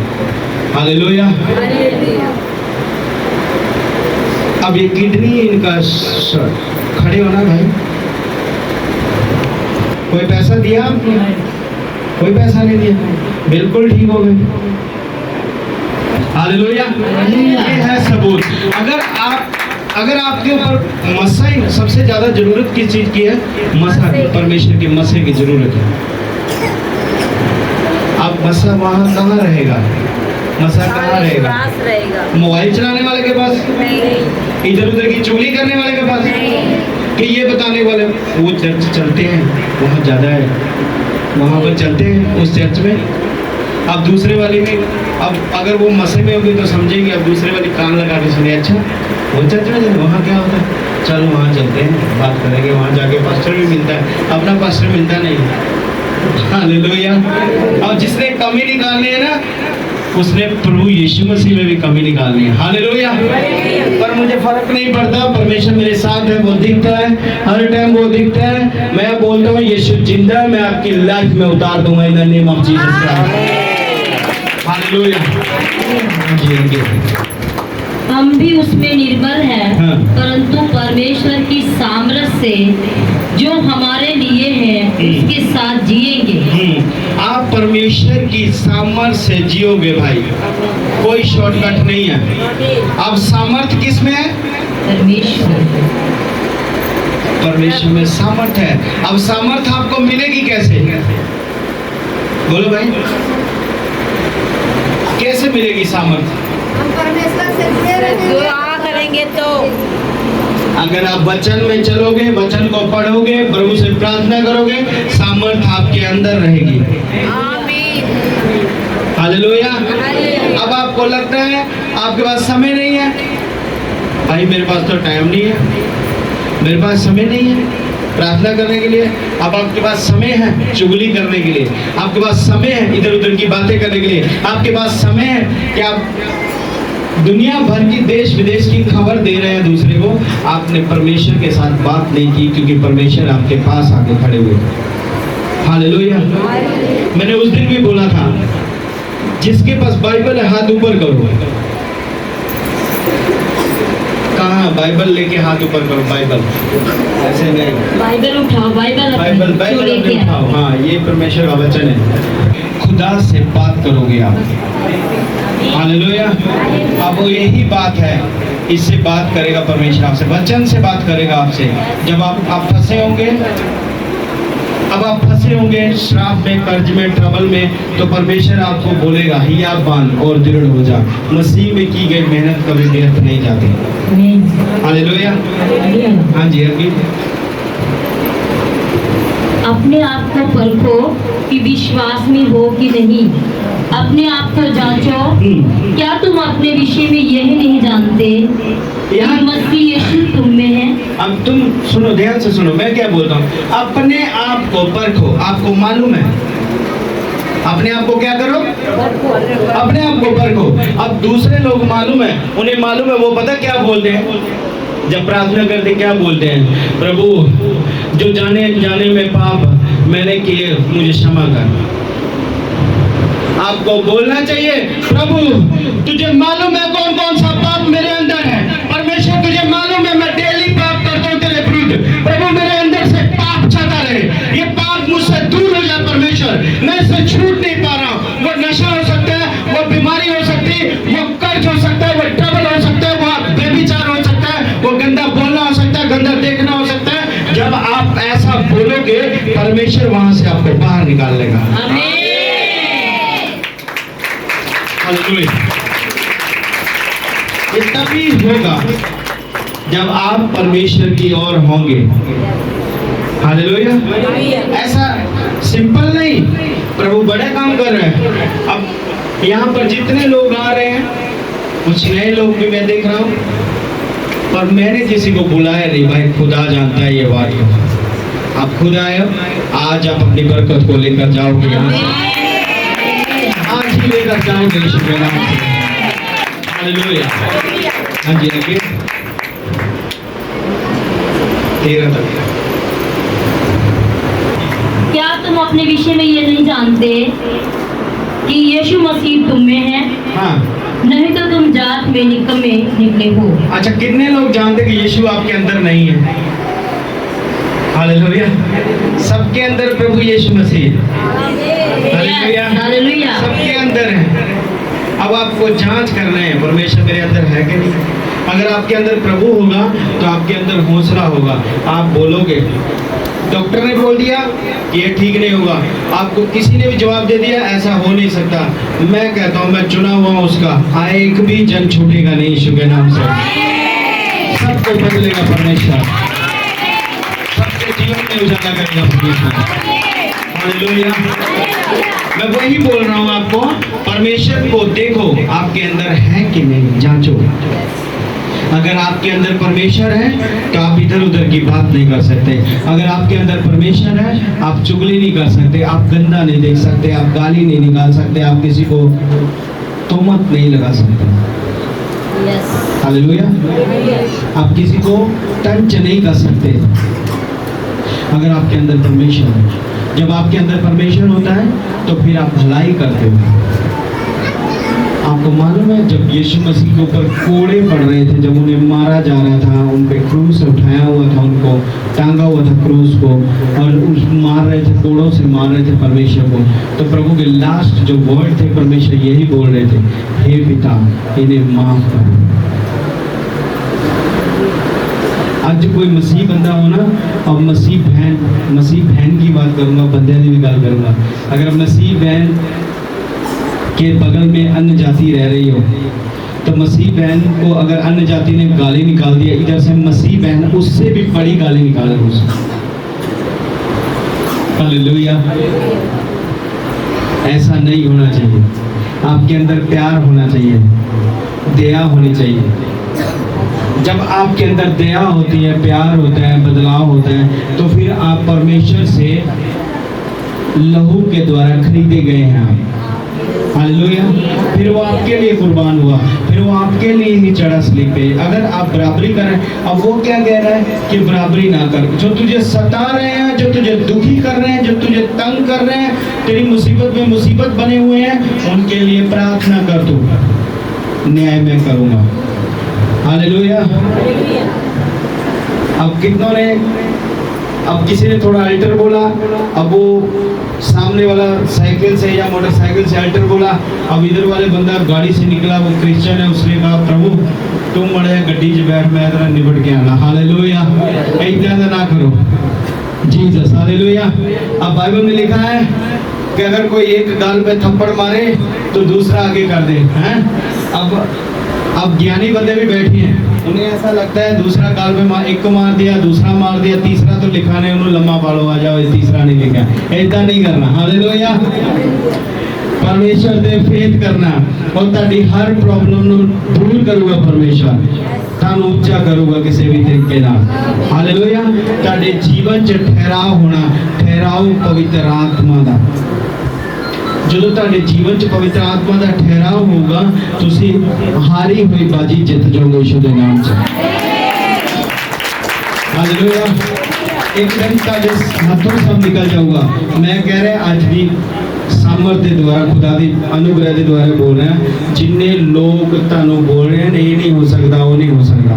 हालेलुया। अब ये किडनी इनका खड़े होना भाई, कोई पैसा दिया? कोई पैसा नहीं दिया, बिल्कुल ठीक हो गए। हालेलुया। ये है सबूत। अगर आपके ऊपर मसा ही, सबसे ज्यादा जरूरत किस चीज की है? मसा, परमेश्वर की मसे की जरूरत है। अब मसा वहां कहाँ रहेगा? मसा कहाँ रहेगा? मोबाइल चलाने वाले के पास, इधर उधर की चोरी करने वाले के पास, कि ये बताने वाले वो चर्च चलते हैं वहाँ ज्यादा है, वहाँ पर चलते हैं उस चर्च में। अब दूसरे वाले में, अब अगर वो मसे में होगी तो समझेंगे, अब दूसरे वाली कान लगा के सुने, अच्छा वो चर्च में वहाँ क्या होता है, चलो वहाँ चलते हैं, बात करेंगे, वहाँ जाके पास्टर भी मिलता है, अपना पास्टर मिलता नहीं। हालेलुया। और जिसने कमी निकालनी है ना, उसने प्रभु यीशु मसीह में भी कमी निकालनी है। हालेलुया। पर मुझे फर्क नहीं पड़ता, परमेश्वर मेरे साथ है, वो दिखता है, हर टाइम वो दिखता है। मैं बोलता हूँ यीशु जिंदा है, मैं आपकी लाइफ में उतार दूंगा इन the name of Jesus Christ. Hallelujah. हम भी उसमें निर्भर हैं, हाँ। परंतु परमेश्वर की सामर्थ्य से जो हमारे लिए है उसके साथ जिएंगे। आप परमेश्वर की सामर्थ्य से जियोगे भाई, कोई शॉर्टकट नहीं है। अब सामर्थ्य किस में है? परमेश्वर में सामर्थ्य है। अब सामर्थ्य आपको मिलेगी कैसे? बोलो भाई, कैसे मिलेगी सामर्थ्य? हम परमेश्वर से जुड़े रहेंगे, दुआ करेंगे तो अगर आप वचन में चलोगे, वचन को पढ़ोगे, प्रभु से प्रार्थना करोगे, सामर्थ आपके अंदर रहेगी। हालेलुया। अब आपको लगता है आपके पास समय नहीं है, भाई मेरे पास तो टाइम नहीं है, मेरे पास समय नहीं है प्रार्थना करने के लिए। अब आपके पास समय है चुगली करने के लिए, आपके पास समय है इधर उधर की बातें करने के लिए, आपके पास समय है कि आप दुनिया भर की देश विदेश की खबर दे रहे हैं दूसरे को। आपने परमेश्वर के साथ बात नहीं की, क्योंकि परमेश्वर आपके पास आके खड़े हुए। हालेलुया। मैंने उस दिन भी बोला था, जिसके पास बाइबल है हाथ ऊपर करो। कहाँ बाइबल लेके हाथ ऊपर करो, बाइबल ऐसे नहीं, बाइबल उठाओ, बाइबल बाइबल बाइबल अपने उठाओ। हाँ, ये परमेश्वर का वचन है। खुदा से बात करोगे आप। हालेलुया। अब वो यही बात है, इससे बात करेगा परमेश्वर आपसे, वचन से बात करेगा आपसे। जब आप फंसे होंगे, अब आप फंसे होंगे श्राप में, कर्ज में, ट्रबल में, तो परमेश्वर आपको बोलेगा हिया बांध और दृढ़ हो जा। मसीह में की गई मेहनत कभी व्यर्थ नहीं जाती। हालेलुया। हाँ जी, अभी अपने आप को परखो कि विश्वास में हो कि नहीं। अपने आप को जांचो, क्या तुम अपने विषय में यही नहीं जानते कि मसीह यीशु तुम में है। अब तुम सुनो, ध्यान से सुनो, मैं क्या बोलता हूँ। अपने आप को परखो। आपको मालूम है, अपने आप को क्या करो, अपने आप को परखो। अब दूसरे लोग मालूम है, उन्हें मालूम है, वो पता क्या बोलते हैं जब प्रार्थना करते, क्या बोलते हैं, प्रभु जो जाने अनजाने में पाप मैंने किए मुझे क्षमा कर। आपको बोलना चाहिए, प्रभु तुझे मालूम है कौन कौन सा पाप मेरे अंदर है। परमेश्वर तुझे मालूम है मैं डेली पाप करता हूँ तेरे विरुद्ध। प्रभु मेरे अंदर से पाप छाता रहे, ये पाप मुझसे दूर हो जाए परमेश्वर, मैं इससे छूट नहीं पा रहा हूँ। वो नशा हो सकता है, वो बीमारी हो सकती है, वो कर्ज हो सकता है, वो ट्रबल हो सकता है, वो बेविचार हो सकता है, वो गंदा बोलना हो सकता है, गंदा देखना हो सकता है। जब आप ऐसा बोलोगे, परमेश्वर वहां से आपको बाहर निकाल लेगा। ये तभी होगा जब आप परमेश्वर की ओर होंगे। हालेलुया। ऐसा सिंपल नहीं, प्रभु बड़े काम कर रहे हैं। अब यहाँ पर जितने लोग आ रहे हैं, कुछ नए लोग भी मैं देख रहा हूँ, पर मैंने किसी को बुलाया नहीं। भाई खुदा जानता है ये बात को। आप खुद आए, आज आप अपनी बरकत को लेकर जाओगे, आज ही लेकर जाओगे यीशु के नाम से। हालेलुया। हाँ जी, रखिए 13 तक। क्या तुम अपने विषय में ये नहीं जानते कि यीशु मसीह तुम में है। हाँ, नहीं तो तुम जात में निकम्मे निकले हो। अच्छा, कितने लोग जानते कि यीशु आपके अंदर नहीं है? हालेलुया। सबके अंदर प्रभु यीशु मसीह, हालेलुया, सबके अंदर है। अब आपको जांच करना है परमेश्वर मेरे अंदर है कि नहीं। अगर आपके अंदर प्रभु होगा तो आपके अंदर हौसला होगा। आप बोलोगे, डॉक्टर ने बोल दिया कि ये ठीक नहीं होगा, आपको किसी ने भी जवाब दे दिया ऐसा हो नहीं सकता, मैं कहता हूँ मैं चुना हुआ उसका, एक भी जन छूटेगा नहीं यीशु के नाम से। सबको बदलेगा परमेश्वर, सबके जीवन में उजाला करेगा परमेश्वर। हालेलुया। मैं वही बोल रहा हूँ आपको, परमेश्वर को देखो आपके अंदर है कि नहीं, जांचो। अगर आपके अंदर परमेश्वर है तो आप इधर उधर की बात नहीं कर सकते। अगर आपके अंदर परमेश्वर है, आप चुगली नहीं कर सकते, आप गंदा नहीं देख सकते, आप गाली नहीं निकाल सकते, आप किसी को तोहमत नहीं लगा सकते। हालेलुया। आप किसी को टंच नहीं कर सकते अगर आपके अंदर परमेश्वर है। जब आपके अंदर परमेश्वर होता है तो फिर आप भलाई करते हो। आपको मालूम है जब यीशु मसीह के ऊपर कोड़े पड़ रहे थे, जब उन्हें मारा जा रहा था, उन पे क्रूस उठाया हुआ था, उनको टांगा हुआ था क्रूस को, और उस मार रहे थे, कोड़ों से मार रहे थे परमेश्वर को, तो प्रभु के लास्ट जो वर्ड थे परमेश्वर यही बोल रहे थे, हे पिता इन्हें माफ करो। आज कोई मसीह बंदा हो ना, और मसीह बहन की बात करूंगा, बंदे की भी बात करूंगा। अगर मसीह बहन के बगल में अन्य जाति रह रही हो तो मसीह बहन को अगर अन्य जाति ने गाली निकाल दिया, इधर से मसीह बहन उससे भी बड़ी गाली निकालेगी उसको। हालेलुया। ऐसा नहीं होना चाहिए। आपके अंदर प्यार होना चाहिए, दया होनी चाहिए। जब आपके अंदर दया होती है, प्यार होता है, बदलाव होता है, तो फिर आप परमेश्वर से लहू के द्वारा खरीदे गए हैं आप। हालेलुया। फिर वो आपके लिए कुर्बान हुआ, फिर वो आपके लिए ही चढ़ा सलीब पे। अगर आप बराबरी करें, अब वो क्या कह रहा है कि बराबरी ना कर। जो तुझे सता रहे हैं, जो तुझे दुखी कर रहे हैं, जो तुझे तंग कर रहे हैं, तेरी मुसीबत में मुसीबत बने हुए हैं, उनके लिए प्रार्थना कर। तू न्याय मैं करूंगा। हालेलुया। अब कितनों ने, अब किसी ने थोड़ा अल्टर बोला, अब वो सामने वाला साइकिल से या मोटरसाइकिल से अल्टर बोला, अब इधर वाले बंदा गाड़ी से निकला, वो क्रिश्चियन है, उसने कहा प्रभु तुम मरे गड्डी च बैठ, मैं तेरा निपट के आना। हालेलुया। ऐसा ना करो जीसस। हालेलुया। अब बाइबल में लिखा है कि अगर कोई एक गाल पे थप्पड़ मारे तो दूसरा आगे कर दे हैं। अब ज्ञानी बंदे भी बैठे हैं, उन्हें ऐसा लगता है दूसरा गाल पे एक को मार दिया, दूसरा मार दिया, तीसरा तो लिखा नहीं, उन्होंने लम्बा पालो आ जाओ, तीसरा नहीं लिखा। ऐसा नहीं करना। हालेलुया। परमेश्वर दे फेथ करना और ताड़ी हर प्रॉब्लम ਨੂੰ दूर करूगा परमेश्वर, तानू ऊंचा करूगा किसी भी तरीके नाल। हालेलुया। ताड़े जीवन च ठहराव होना, ठहराव पवित्र आत्मा दा। ਜਦੋਂ ਤੁਹਾਡੇ ਜੀਵਨ 'ਚ ਪਵਿੱਤਰ ਆਤਮਾ ਦਾ ਠਹਿਰਾव ਹੋਊਗਾ, ਤੁਸੀਂ ਹਾਰੀ ਹੋਈ ਬਾਜੀ ਜਿੱਤ ਜਾਓਗੇ ਯਿਸੂ ਦੇ ਨਾਮ 'ਚ। हालेलुया। एकदम ਤੁਹਾਡੇ ਹੱਥੋਂ ਸਭ ਨਿਕਲ ਜਾਊਗਾ। मैं कह रहा आज भी सामर्थ ਦੇ ਦੁਆਰਾ, खुदा ਦੀ अनुग्रह ਦੇ ਦੁਆਰਾ बोल रहा है। जिन्ने लोग ਤੁਹਾਨੂੰ बोल रहे हैं ये नहीं हो सकता, वो नहीं हो सकता,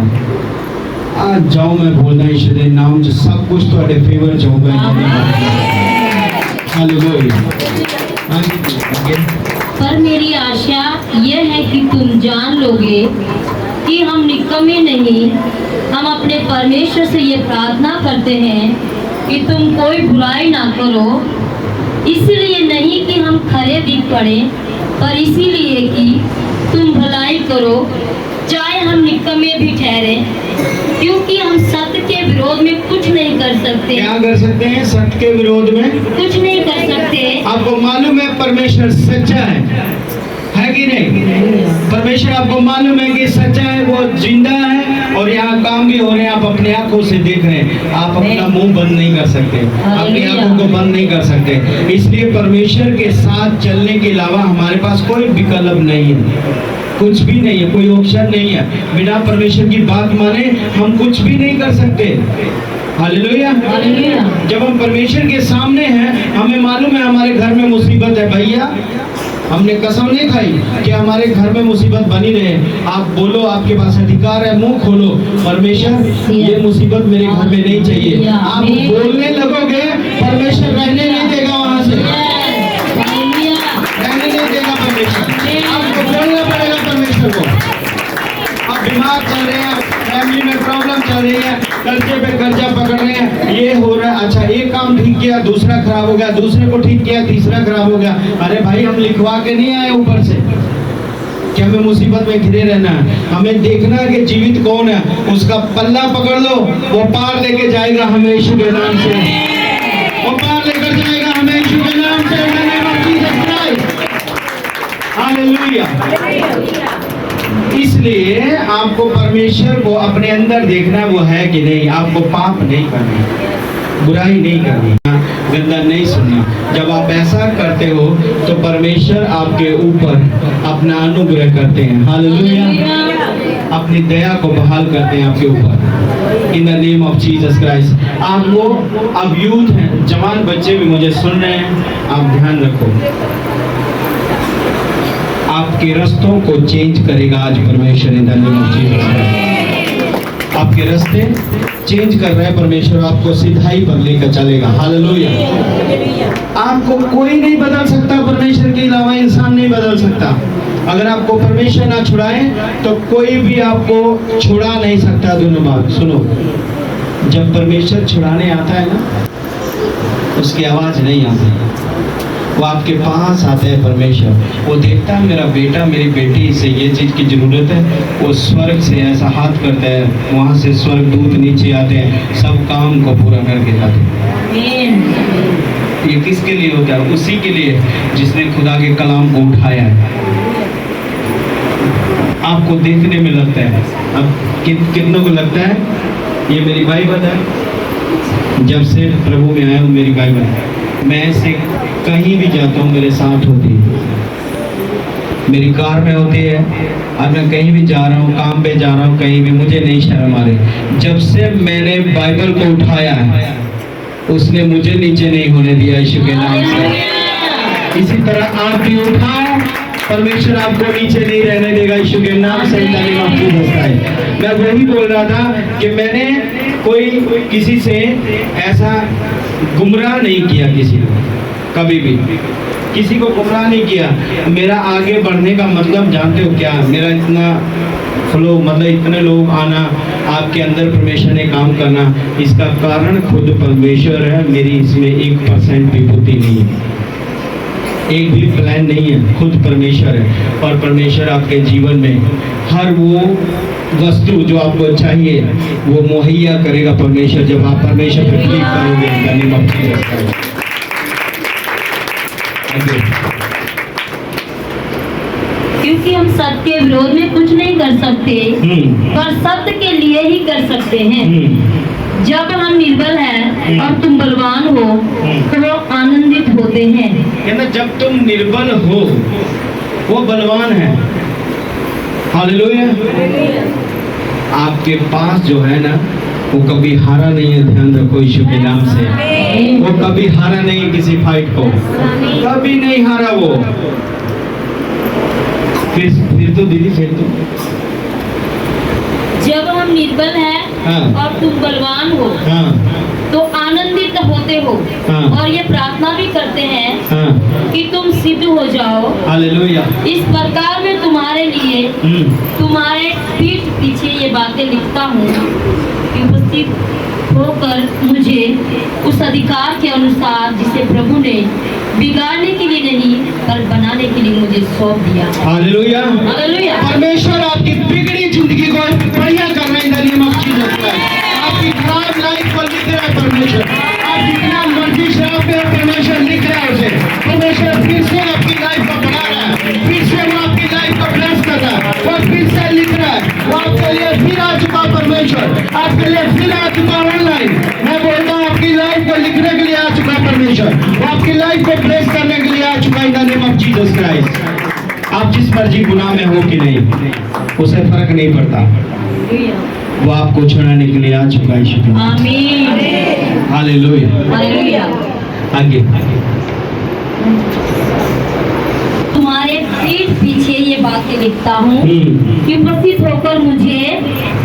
आज जाओ मैं बोलदा यीशु ਦੇ ਨਾਮ 'ਚ सब कुछ ਤੁਹਾਡੇ फेवर 'ਚ होगा। हालेलुया। पर मेरी आशा यह है कि तुम जान लोगे कि हम निकम्मे नहीं। हम अपने परमेश्वर से ये प्रार्थना करते हैं कि तुम कोई बुराई ना करो, इसलिए नहीं कि हम खरे दिख पड़े, पर इसीलिए कि तुम भलाई करो, चाहे हम निकम्मे भी ठहरे, क्योंकि हम सत्य के विरोध में कुछ नहीं कर सकते। क्या कर सकते हैं? सत्य के विरोध में कुछ नहीं कर सकते। आपको मालूम है परमेश्वर सच्चा है कि नहीं? परमेश्वर आपको मालूम है कि सच्चा है, वो जिंदा है और यहाँ काम भी हो रहे हैं, आप अपने आंखों से देख रहे हैं। आप अपना मुंह बंद नहीं कर सकते, अपनी आंखों को बंद नहीं कर सकते। इसलिए परमेश्वर के साथ चलने के अलावा हमारे पास कोई विकल्प नहीं है, कुछ भी नहीं है, कोई ऑप्शन नहीं है। बिना परमेश्वर की बात माने हम कुछ भी नहीं कर सकते। हालेलुया। जब हम परमेश्वर के सामने हैं, हमें मालूम है हमारे घर में मुसीबत है, भैया हमने कसम नहीं खाई कि हमारे घर में मुसीबत बनी रहे। आप बोलो, आपके पास अधिकार है, मुंह खोलो, परमेश्वर ये मुसीबत मेरे घर में नहीं चाहिए। आप बोलने लगोगे, परमेश्वर रहने नहीं देगा, वहां से रहने नहीं देगा परमेश्वर। आपको बोलना पड़ेगा परमेश्वर को। आप बीमार चल रहे हैं, फैमिली में प्रॉब्लम चल रही है, कर्जे पे कर्जा पकड़ रहे हैं, ये हो रहा है, अच्छा एक काम ठीक किया, दूसरा खराब हो गया, दूसरे को ठीक किया, तीसरा खराब हो गया। अरे भाई हम लिखवा के नहीं आए ऊपर से कि हमें मुसीबत में घिरे रहना है। हमें देखना है कि जीवित कौन है, उसका पल्ला पकड़ लो, वो पार लेके जाएगा हमें यीशु के नाम से, वो पार लेकर जाएगा हमें यीशु के नाम से। हालेलुया। इसलिए आपको परमेश्वर को अपने अंदर देखना, वो है कि नहीं। आपको पाप नहीं करना, बुराई नहीं करनी, गंदा नहीं सुनना। जब आप ऐसा करते हो तो परमेश्वर आपके ऊपर अपना अनुग्रह करते हैं। हालेलुया। अपनी दया को बहाल करते हैं आपके ऊपर, इन the name of Jesus Christ. आपको अब यूथ हैं, जवान बच्चे भी मुझे सुन रहे हैं, आप ध्यान रखो, आपके रास्तों को चेंज करेगा आज परमेश्वर, इन द नेम ऑफ जीसस। आपके रास्ते चेंज कर रहे हैं परमेश्वर, आपको सिधाई पर लेकर चलेगा। हालेलुया। आपको कोई नहीं बदल सकता, परमेश्वर के अलावा इंसान नहीं बदल सकता। अगर आपको परमेश्वर ना छुड़ाए तो कोई भी आपको छुड़ा नहीं सकता। दोनों बात सुनो, जब परमेश्वर छुड़ाने आता है ना, उसकी आवाज नहीं आती, वो आपके पास आता है परमेश्वर, वो देखता है मेरा बेटा मेरी बेटी से ये चीज़ की ज़रूरत है, वो स्वर्ग से ऐसा हाथ करता है, वहाँ से स्वर्ग दूत नीचे आते हैं, सब काम को पूरा करके जाते हैं। ये किसके लिए होता है? उसी के लिए जिसने खुदा के कलाम को उठाया है। आपको देखने में लगता है, अब कितनों को लगता है ये मेरी बाइबल है, जब से प्रभु में आया हूँ मेरी बाइबल है, मैं ऐसे कहीं भी जाता हूँ मेरे साथ होती है, मेरी कार में होती है, और मैं कहीं भी जा रहा हूँ, काम पे जा रहा हूँ, कहीं भी, मुझे नहीं शर्म आ रही। जब से मैंने बाइबल को उठाया है उसने मुझे नीचे नहीं होने दिया, यीशु के नाम से। इसी तरह आप भी उठाओ, परमेश्वर आपको नीचे नहीं रहने देगा, यीशु के नाम से। मैं वही बोल रहा था कि मैंने कोई किसी से ऐसा गुमराह नहीं किया, किसी को कभी भी किसी को गुमराह नहीं किया। मेरा आगे बढ़ने का मतलब जानते हो क्या? मेरा इतना फ्लो, मतलब इतने लोग आना, आपके अंदर परमेश्वर ने काम करना, इसका कारण खुद परमेश्वर है। मेरी इसमें 1% भी बुद्धि नहीं है, एक भी प्लान नहीं है, खुद परमेश्वर है। और परमेश्वर आपके जीवन में हर वो वस्तु जो आपको चाहिए वो मुहैया करेगा परमेश्वर, जब आप परमेश्वर पर क्लिक करोगे। क्योंकि हम सत्य के विरोध में कुछ नहीं कर सकते, पर सत्य के लिए ही कर सकते हैं। जब हम निर्बल हैं और तुम बलवान हो तो वो आनंदित होते हैं। जब तुम निर्बल हो वो बलवान है। हालेलुया। आपके पास जो है ना वो कभी हारा नहीं है, ध्यान रखो यीशु के नाम से। वो कभी हारा नहीं है किसी फाइट को, कभी नहीं हारा वो। फिर तो दीदी, फिर तो जब हम निर्बल हैं और तुम बलवान हो तो आनंदित होते हो, और ये प्रार्थना भी करते हैं कि तुम सिद्ध हो जाओ। हालेलुया। इस प्रकार मैं तुम्हारे लिए तुम्हारे पीठ पीछे ये बातें लिखता हूँ कि उपस्थित होकर मुझे उस अधिकार के अनुसार जिसे प्रभु ने बिगाड़ने के लिए नहीं पर बनाने के लिए मुझे सौंप दिया। हालेलुया। हालेलुया। परमेश्वर आपकी बिगड़ी जिंदगी को बढ़िया करना इन the name of Jesus Christ. आपकी खराब लाइफ को लिख रहा है परमेश्वर, आप जितना मर्जी शराब पे परमेश्वर लिख रहा है उसे। परमेश्वर फिर से आपकी लाइफ को बढ़ा रहा है, फिर से वो आपकी लाइफ को ब्लेस कर रहा है, वो फिर से लिख रहा है। वो आपके लिए फिर आ चुका परमेश्वर, आपके लिए फिर आ चुका ऑनलाइन। मैं बोलता हूँ आपकी लाइफ को लिखने के लिए आ चुका परमेश्वर, वो आपकी लाइफ को ब्लेस करने के लिए आ चुका इन the name of Jesus Christ. आप जिस मर्जी गुनाह में हो कि नहीं, उसे फर्क नहीं पड़ता, वो आपको छुड़ाने के लिए आ चुका है। आमीन। हालेलुया। हालेलुया। आगे तुम्हारे पीठ पीछे ये बातें लिखता हूँ कि उपस्थित होकर मुझे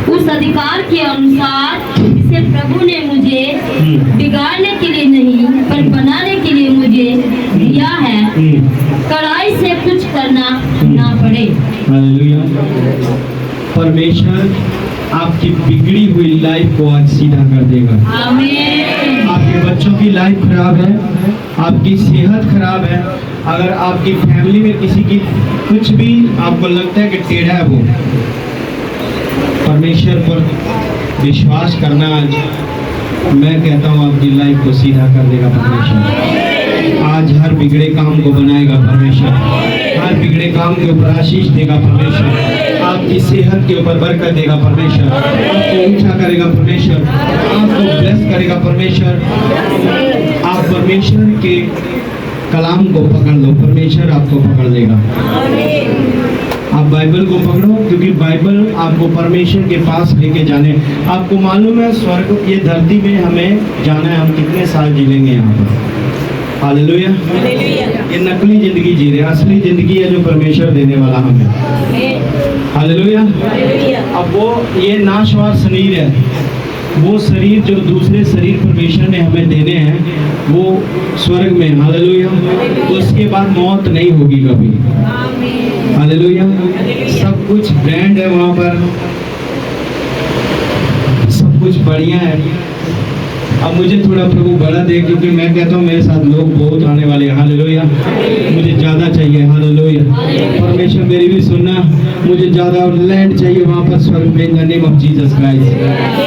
उस अधिकार के अनुसार जिसे प्रभु ने मुझे बिगाड़ने के लिए नहीं पर बनाने के लिए मुझे दिया है, कड़ाई से कुछ करना ना पड़े। हालेलुया। परमेश्वर आपकी बिगड़ी हुई लाइफ को आज सीधा कर देगा। आमीन। आपके बच्चों की लाइफ खराब है, आपकी सेहत खराब है, अगर आपकी फैमिली में किसी की कुछ भी आपको लगता है कि टेढ़ा है, वो परमेश्वर पर विश्वास करना, आज मैं कहता हूँ आपकी लाइफ को सीधा कर देगा परमेश्वर। आज हर बिगड़े काम को बनाएगा परमेश्वर, हर बिगड़े काम के ऊपर आशीष देगा परमेश्वर, आपकी सेहत के ऊपर बरकत देगा परमेश्वर, आपको ऊंचा करेगा परमेश्वर, आपको ब्लेस करेगा परमेश्वर। आप परमेश्वर के कलाम को पकड़ लो, परमेश्वर आपको पकड़ लेगा। आप बाइबल को पकड़ो, क्योंकि बाइबल आपको परमेश्वर के पास लेके जाने। आपको मालूम है स्वर्ग, ये धरती में हमें जाना है, हम कितने साल जीलेंगे यहाँ पर। हालेलुया। ये नकली जिंदगी जी रहे हैं, असली जिंदगी है जो परमेश्वर देने वाला हमें। हालेलुया। अब वो ये नाशवान शरीर है, वो शरीर जो दूसरे शरीर परमेश्वर ने हमें देने हैं वो स्वर्ग में। हालेलुया। उसके बाद मौत नहीं होगी कभी। हालेलुया। सब कुछ ब्रांड है वहाँ पर, सब कुछ बढ़िया है। अब मुझे थोड़ा प्रभु बड़ा दे, क्योंकि मैं कहता हूँ मेरे साथ लोग बहुत आने वाले हैं। हालेलुया। मुझे ज़्यादा चाहिए। हालेलुया। परमेश्वर मेरी भी सुनना, मुझे ज़्यादा और लैंड चाहिए वहाँ पर स्वर्ग में, इन the name of Jesus Christ.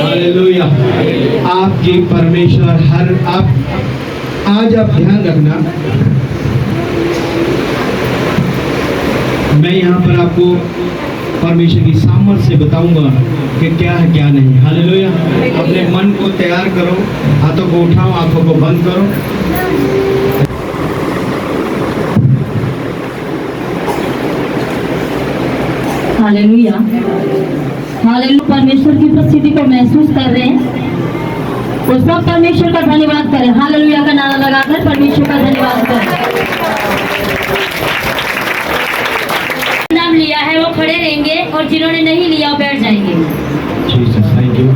Hallelujah. आपकी परमेश्वर हर आप आज आप ध्यान रखना, मैं यहाँ पर आपको परमेश्वर की सामर्थ से बताऊंगा कि क्या है क्या नहीं। हालेलुया। अपने मन को तैयार करो, हाथों को उठाओ, आंखों को बंद करो। हालेलुया। हालेलुया। परमेश्वर की उपस्थिति को महसूस कर रहे हैं, उस सब परमेश्वर का धन्यवाद करें। हालेलुया का नारा लगाकर परमेश्वर का धन्यवाद करें। नाम लिया है वो खड़े रहेंगे और जिन्होंने नहीं लिया वो बैठ जाएंगे। Jesus, thank you.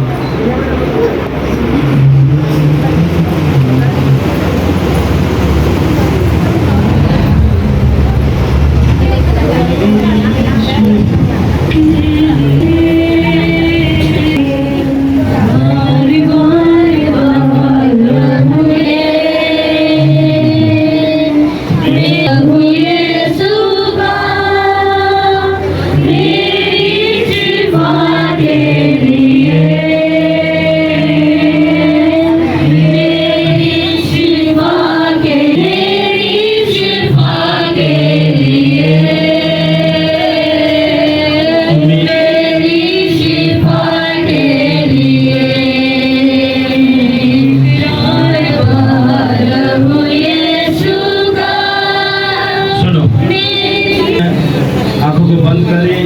आंखों को बंद करें,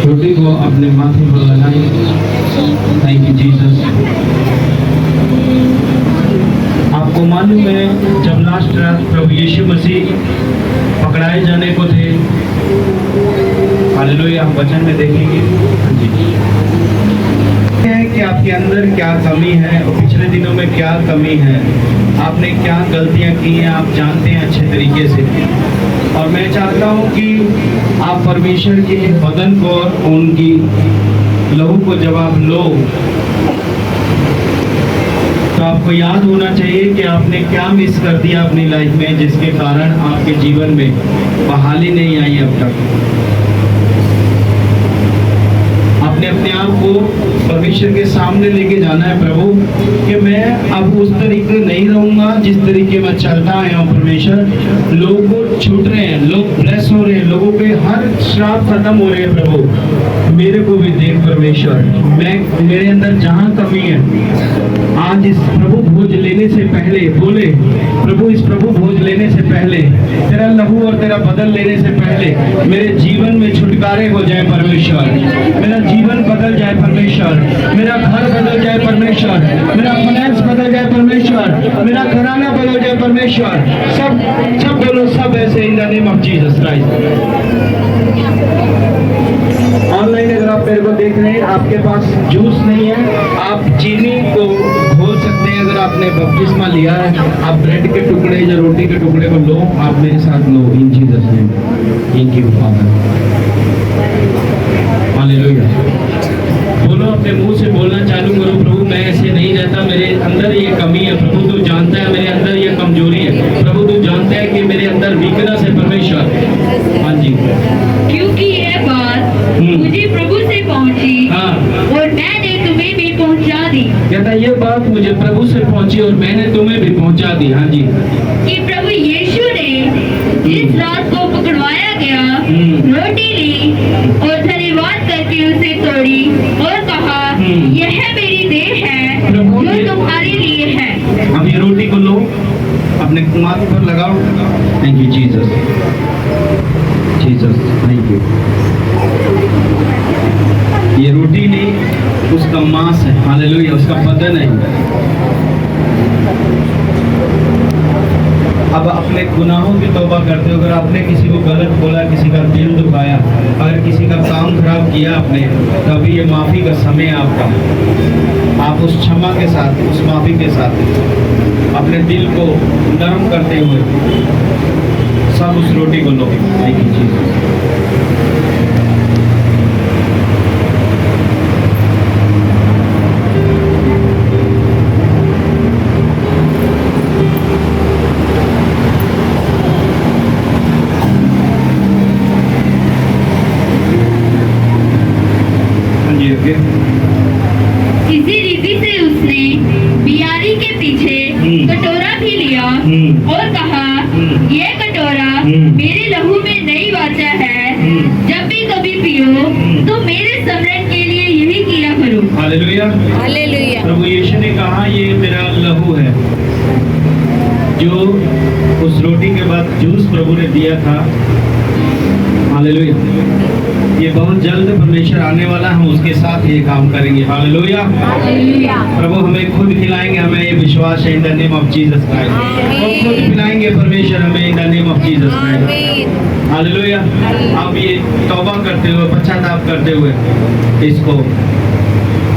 रोटी को अपने माथे पर लगाएं। Thank you Jesus. आपको मालूम है जब लास्ट रात प्रभु यीशु मसीह पकड़ाए जाने को थे, हालेलुया, हम वचन में देखेंगे। हाँ जी, है कि आपके अंदर क्या कमी है और पिछले दिनों में क्या कमी है, आपने क्या गलतियां की हैं, आप जानते हैं अच्छे तरीके से। और मैं चाहता हूं कि आप परमेश्वर के वचन को और उनकी लहू को जब आप लो तो आपको याद होना चाहिए कि आपने क्या मिस कर दिया अपनी लाइफ में, जिसके कारण आपके जीवन में बहाली नहीं आई अब तक। आपने अपने आप को परमेश्वर के सामने लेके जाना है, प्रभु कि मैं अब उस तरीके नहीं रहूंगा जिस तरीके में चलता आया हूँ। परमेश्वर, लोग को छूट रहे हैं, लोग ब्लेस हो रहे हैं, लोगों के हर श्राप खत्म हो रहे हैं। प्रभु मेरे को भी देख परमेश्वर, मैं मेरे अंदर जहाँ कमी है, आज इस प्रभु भोज लेने से पहले बोले प्रभु, इस प्रभु भोज लेने से पहले, तेरा लहू और तेरा बदल लेने से पहले मेरे जीवन में छुटकारे हो जाए परमेश्वर, मेरा जीवन बदल जाए परमेश्वर, मेरा घर बदल जाए परमेश्वर, मेरा फाइनेंस बदल जाए परमेश्वर, मेरा घराना बदल जाए परमेश्वर। सब बोलो, सब ऐसे इन the name of Jesus Christ. Online अगर आप मेरे को देख रहे हैं, आपके पास जूस नहीं है, आप चीनी को घोल सकते हैं। अगर आपने बपतिस्मा लिया है, आप ब्रेड के टुकड़े या रोटी के टुकड़े को लो, आप मेरे साथ लो in Jesus name. Thank you father. Hallelujah. बोलो, अपने मुंह से बोलना चालू करो, प्रभु मैं ऐसे नहीं रहता, मेरे अंदर ये कमी है। प्रभु तू जानता है मेरे अंदर ये कमजोरी है। प्रभु तू जानता है कि मेरे अंदर वीकनेस है परमेश्वर। हाँ जी, क्योंकि ये बात मुझे प्रभु से पहुंची, हाँ, और मैंने तुम्हें भी पहुंचा दी। कहता ये बात मुझे प्रभु से पहुंची और मैंने तुम्हें भी पहुंचा दी। हाँ जी, कि प्रभु यीशु ने जिस रात को पकड़वाया गया, रोटी ली और धन्यवाद करके उसे तोड़ी और कहा, यह मेरी देह है जो तुम्हारे लिए है। अब ये रोटी को लो, अपने माथे पर लगाओ। Thank you Jesus, Jesus thank you. ये रोटी नहीं, उसका मांस है। हालेलुया, उसका बदन है। अब अपने गुनाहों की तौबा करते हो। अगर आपने किसी को गलत बोला, किसी का दिल दुखाया, अगर किसी का काम खराब किया आपने, तो अभी ये माफ़ी का समय है आपका। आप उस क्षमा के साथ, उस माफ़ी के साथ अपने दिल को नरम करते हुए सब उस रोटी को लो। Thank you Jesus. और कहा, ये कटोरा मेरे लहू में नई वाचा है, जब भी कभी पियो तो मेरे स्मरण के लिए यही किया करो। हालेलुया। हालेलुया। प्रभु यीशु ने कहा ये मेरा लहू है। जो उस रोटी के बाद जूस प्रभु ने दिया था, हालेलुया, ये बहुत जल्द परमेश्वर आने वाला है, उसके साथ ये काम करेंगे। हालेलुया। प्रभु हमें खुद खिलाएंगे, हमें ये विश्वास है इन the name of Jesus Christ. वो खुद खिलाएंगे परमेश्वर हमें इन the name of Jesus Christ. Hallelujah. आप ये तौबा करते हुए, पश्चाताप करते हुए इसको,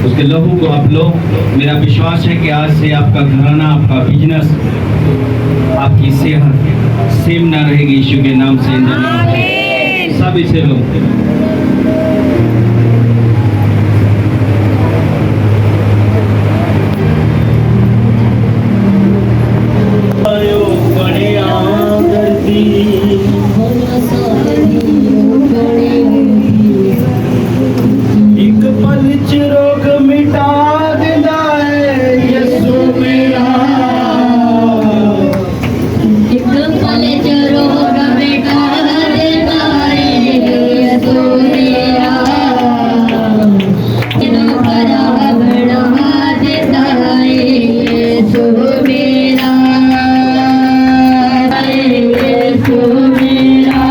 उसके लहू को आप लो। मेरा विश्वास है कि आज से आपका घराना, आपका बिजनेस, आपकी सेहत सेम ना रहेगी यीशु के नाम से। सब इसे लो। एक पल च रोग मिटा देता है यीशु मेरा। एक पल च रोग मिटा देता है यीशु मेरा। जिनो भरा बढ़ा देता है यीशु मेरा। यीशु मेरा।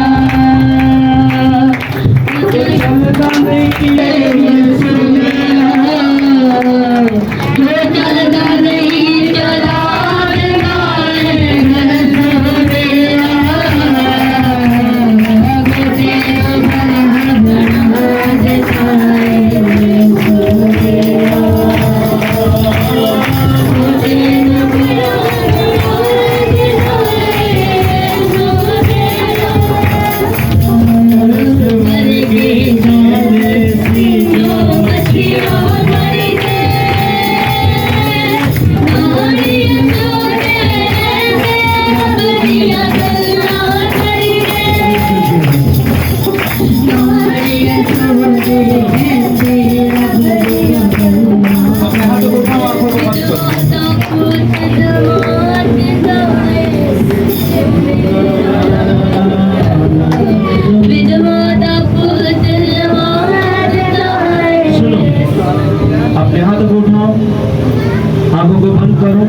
आंखों को बंद करो।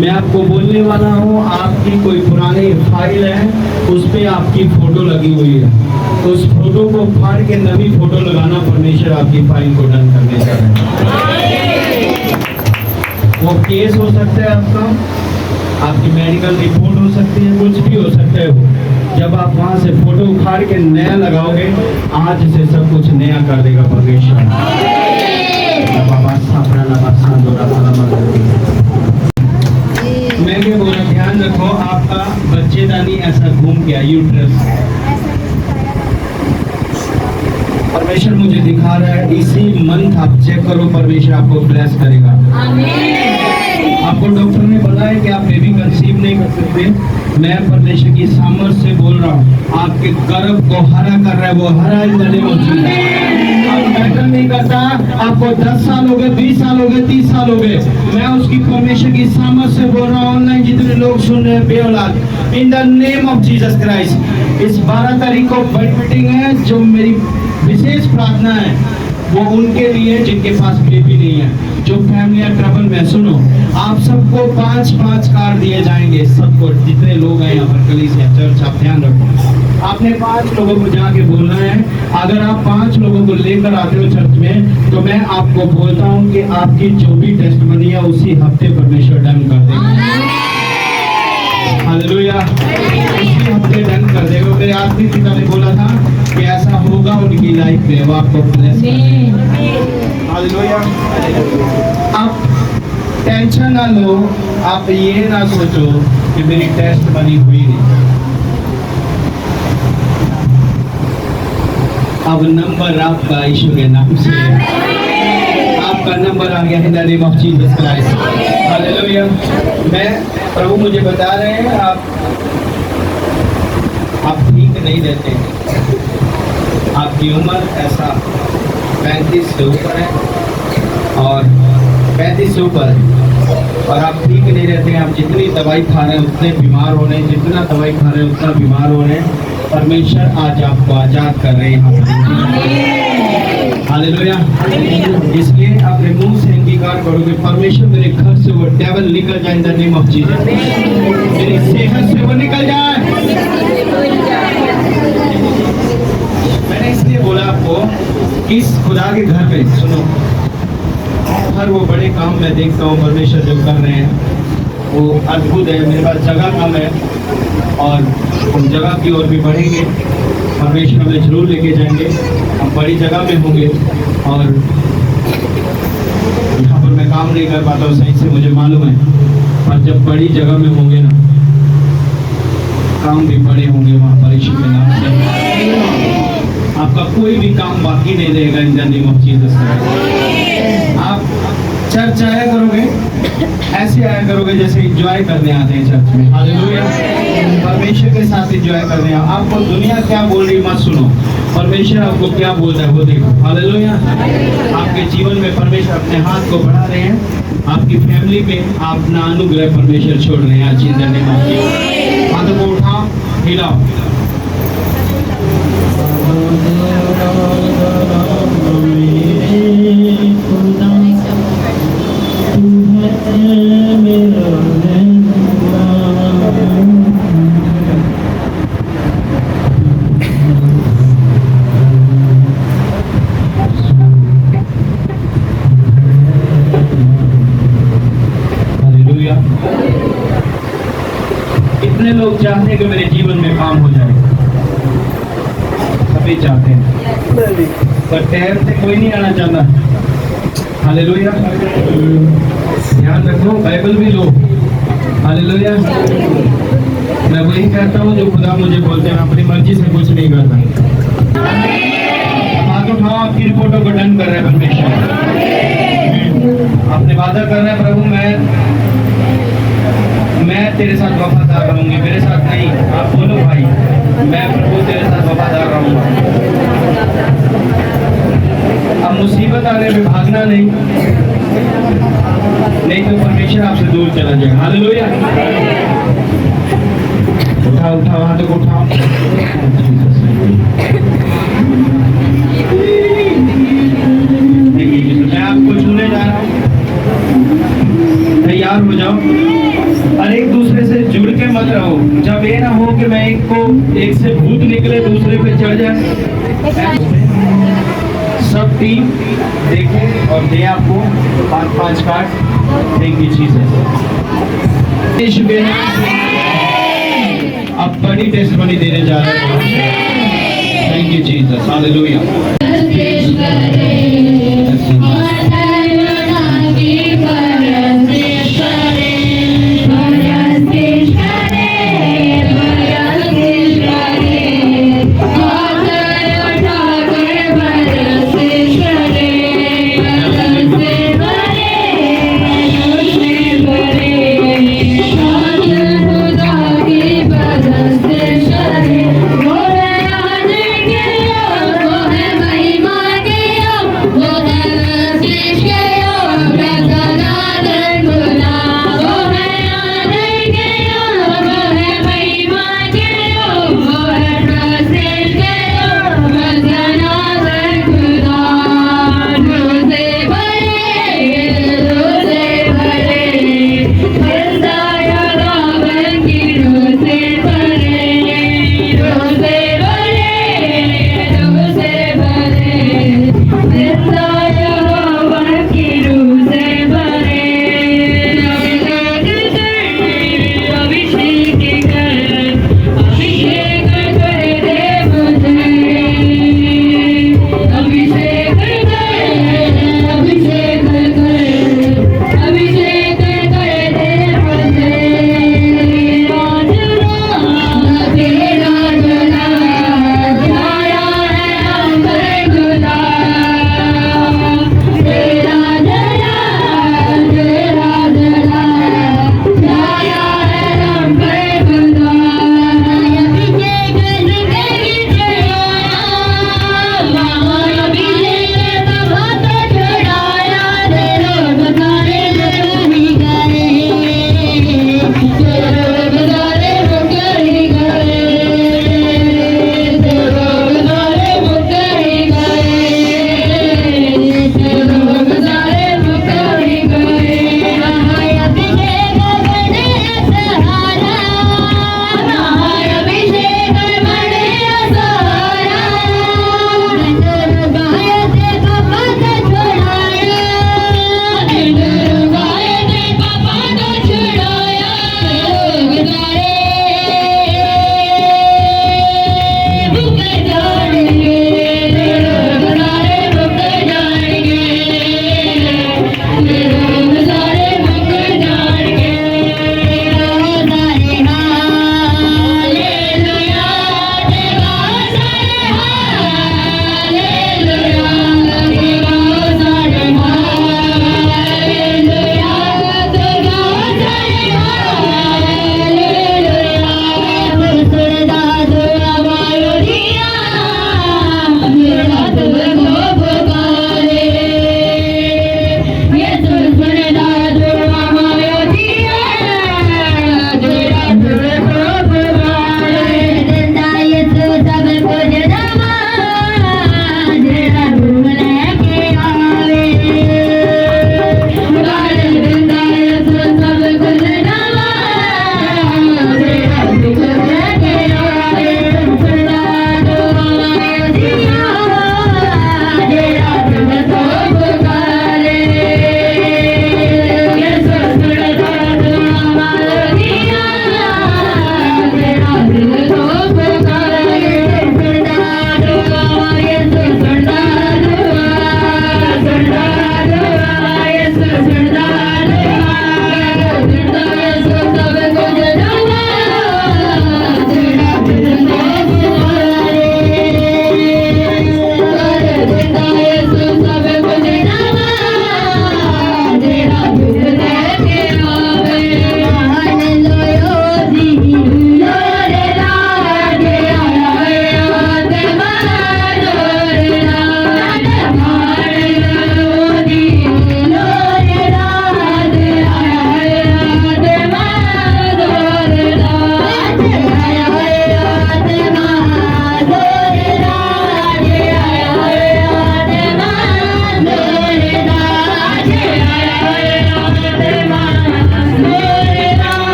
मैं आपको बोलने वाला हूँ, आपकी कोई पुरानी फाइल है, उस पे आपकी फोटो लगी हुई है, तो उस फोटो को फाड़ के नई फोटो लगाना। परमेश्वर आपकी फाइल को डन करने का है। वो केस हो सकता है आपका, आपकी मेडिकल रिपोर्ट हो सकती है, कुछ भी हो सकता है वो। जब आप वहाँ से फोटो उखाड़ के नया लगाओगे, आज से सब कुछ नया कर देगा परमेश्वर। मैं क्या बोला, ध्यान रखो, आपका बच्चेदानी ऐसा घूम गया, यूट्रस। परमेश्वर मुझे दिखा रहा है, इसी मंथ आप चेक करो, परमेश्वर आपको ब्लेस करेगा। आपको डॉक्टर ने बताया कि आप बेबी कंसीव नहीं कर सकते। मैं परमेश्वर की सामर्थ से बोल रहा हूँ, आपके गर्भ को हरा कर रहा है, वो हरा इन the name of Jesus. Matter नहीं करता आपको 10 साल हो गए, 20 साल हो गए, 30 साल हो गए। मैं उसकी परमेश्वर की सामर्थ से बोल रहा हूँ, ऑनलाइन जितने लोग सुन रहे हैं बेऔलाद, in the name of Jesus Christ. इस 12 तारीख को बर्थ मीटिंग है, जो मेरी विशेष प्रार्थना है वो उनके लिए जिनके पास बेबी नहीं है, जो फैमिली ट्रबल में। सुनो, आप सबको 5-5 कार्ड दिए जाएंगे, सबको, जितने लोग हैं यहाँ पर कलीसिया चर्च, आप ध्यान रखो। आपने 5 लोगों को जाके बोलना है। अगर आप 5 लोगों को लेकर आते हो चर्च में, तो मैं आपको बोलता हूँ कि आपकी जो भी टेस्टमनी है उसी हफ्ते परमेश्वर डन कर देगा। हालेलुया। इसी हफ्ते डन कर देगा। मेरे आखिरी पिता ने बोला था कि ऐसा होगा उनकी लाइफ में, वो आपको ब्लेस करेगा। हालेलुया। आप टेंशन ना लो, आप ये ना सोचो कि मेरी टेस्ट बनी हुई नहीं। अब नंबर आपका यीशु के नाम से, आपका नंबर आ गया है इन the name of Jesus Christ. Hallelujah. मैं, प्रभु मुझे बता रहे हैं, आप ठीक नहीं रहते हैं। आपकी उम्र ऐसा 35 से ऊपर है, और 35 से ऊपर है। और आप ठीक नहीं रहते हैं, आप जितनी दवाई खा रहे हैं उतने बीमार हो रहे हैं, जितना दवाई खा रहे हैं उतना बीमार हो रहे हैं। परमेश्वर आज आपको आजाद कर रहे हैं यहाँ पर। हालेलुया। इसलिए आप अपने मुंह से अंगीकार करोगे, परमेश्वर मेरे घर से वो डेविल निकल जाए इन द नेम ऑफ जीसस, मेरी सेहत से वो निकल जाए। मैंने इसलिए बोला आपको कि इस खुदा के घर में सुनो, हर वो बड़े काम मैं देखता हूँ परमेश्वर जो कर रहे हैं वो अद्भुत है। मेरे पास जगह कम है और हम जगह की ओर भी बढ़ेंगे, परमेश्वर हमें जरूर लेके जाएंगे। हम बड़ी जगह में होंगे और यहाँ पर मैं काम नहीं कर पाता हूँ सही से, मुझे मालूम है, पर जब बड़ी जगह में होंगे ना, काम भी बड़े होंगे वहाँ पर यीशु के नाम से। आपका कोई भी काम बाकी नहीं रहेगा इन द नेम ऑफ जीसस। आप चर्च आया करोगे, ऐसे आया करोगे जैसे एंजॉय करने आते हैं चर्च में। हालेलुया। परमेश्वर के साथ एंजॉय करने आओ। आपको दुनिया क्या बोल रही मत सुनो, परमेश्वर आपको क्या बोल रहा है वो देखो। हालेलुया। आपके जीवन में परमेश्वर अपने हाथ को बढ़ा रहे हैं, आपकी फैमिली में अपना अनुग्रह परमेश्वर छोड़ रहे हैं। आज इन द नेम ऑफ जीसस हाथों को उठाओ, हिलाओ। कितने लोग चाहते हैं कि मेरे जीवन में काम हो जाए? सभी चाहते हैं, पर टैब से कोई नहीं आना चाहता। हालेलुया। ध्यान रखो, बाइबल भी लो। हालेलुया। मैं वही कहता हूँ जो खुदा मुझे बोलते हैं, अपनी मर्जी से कुछ नहीं करता। हाथ उठाओ, आपकी रिपोर्टों को डन कर रहे हैं परमेश्वर। आपने वादा कर रहे हैं, प्रभु मैं तेरे साथ वफादार रहूंगी। मेरे साथ नहीं, आप बोलो भाई, मैं प्रभु तेरे साथ वफादार रहूंगा। अब मुसीबत आने में भागना नहीं तो परमेश्वर आपसे दूर चला जाएगा। हालेलुया। उठाओ उठाओ, हाथों को उठाओ। मैं आपको छूने जा रहा हूँ, तैयार हो जाओ और एक दूसरे से जुड़ के मत रहो। जब ये ना हो कि मैं एक से भूत निकले दूसरे पे चढ़ जाए। सब टीम देखे और दे आपको 5-5 कार्ड। Thank you Jesus. अब बड़ी टेस्टमनी देने जा रहे हैं। Thank you Jesus. हालेलुया।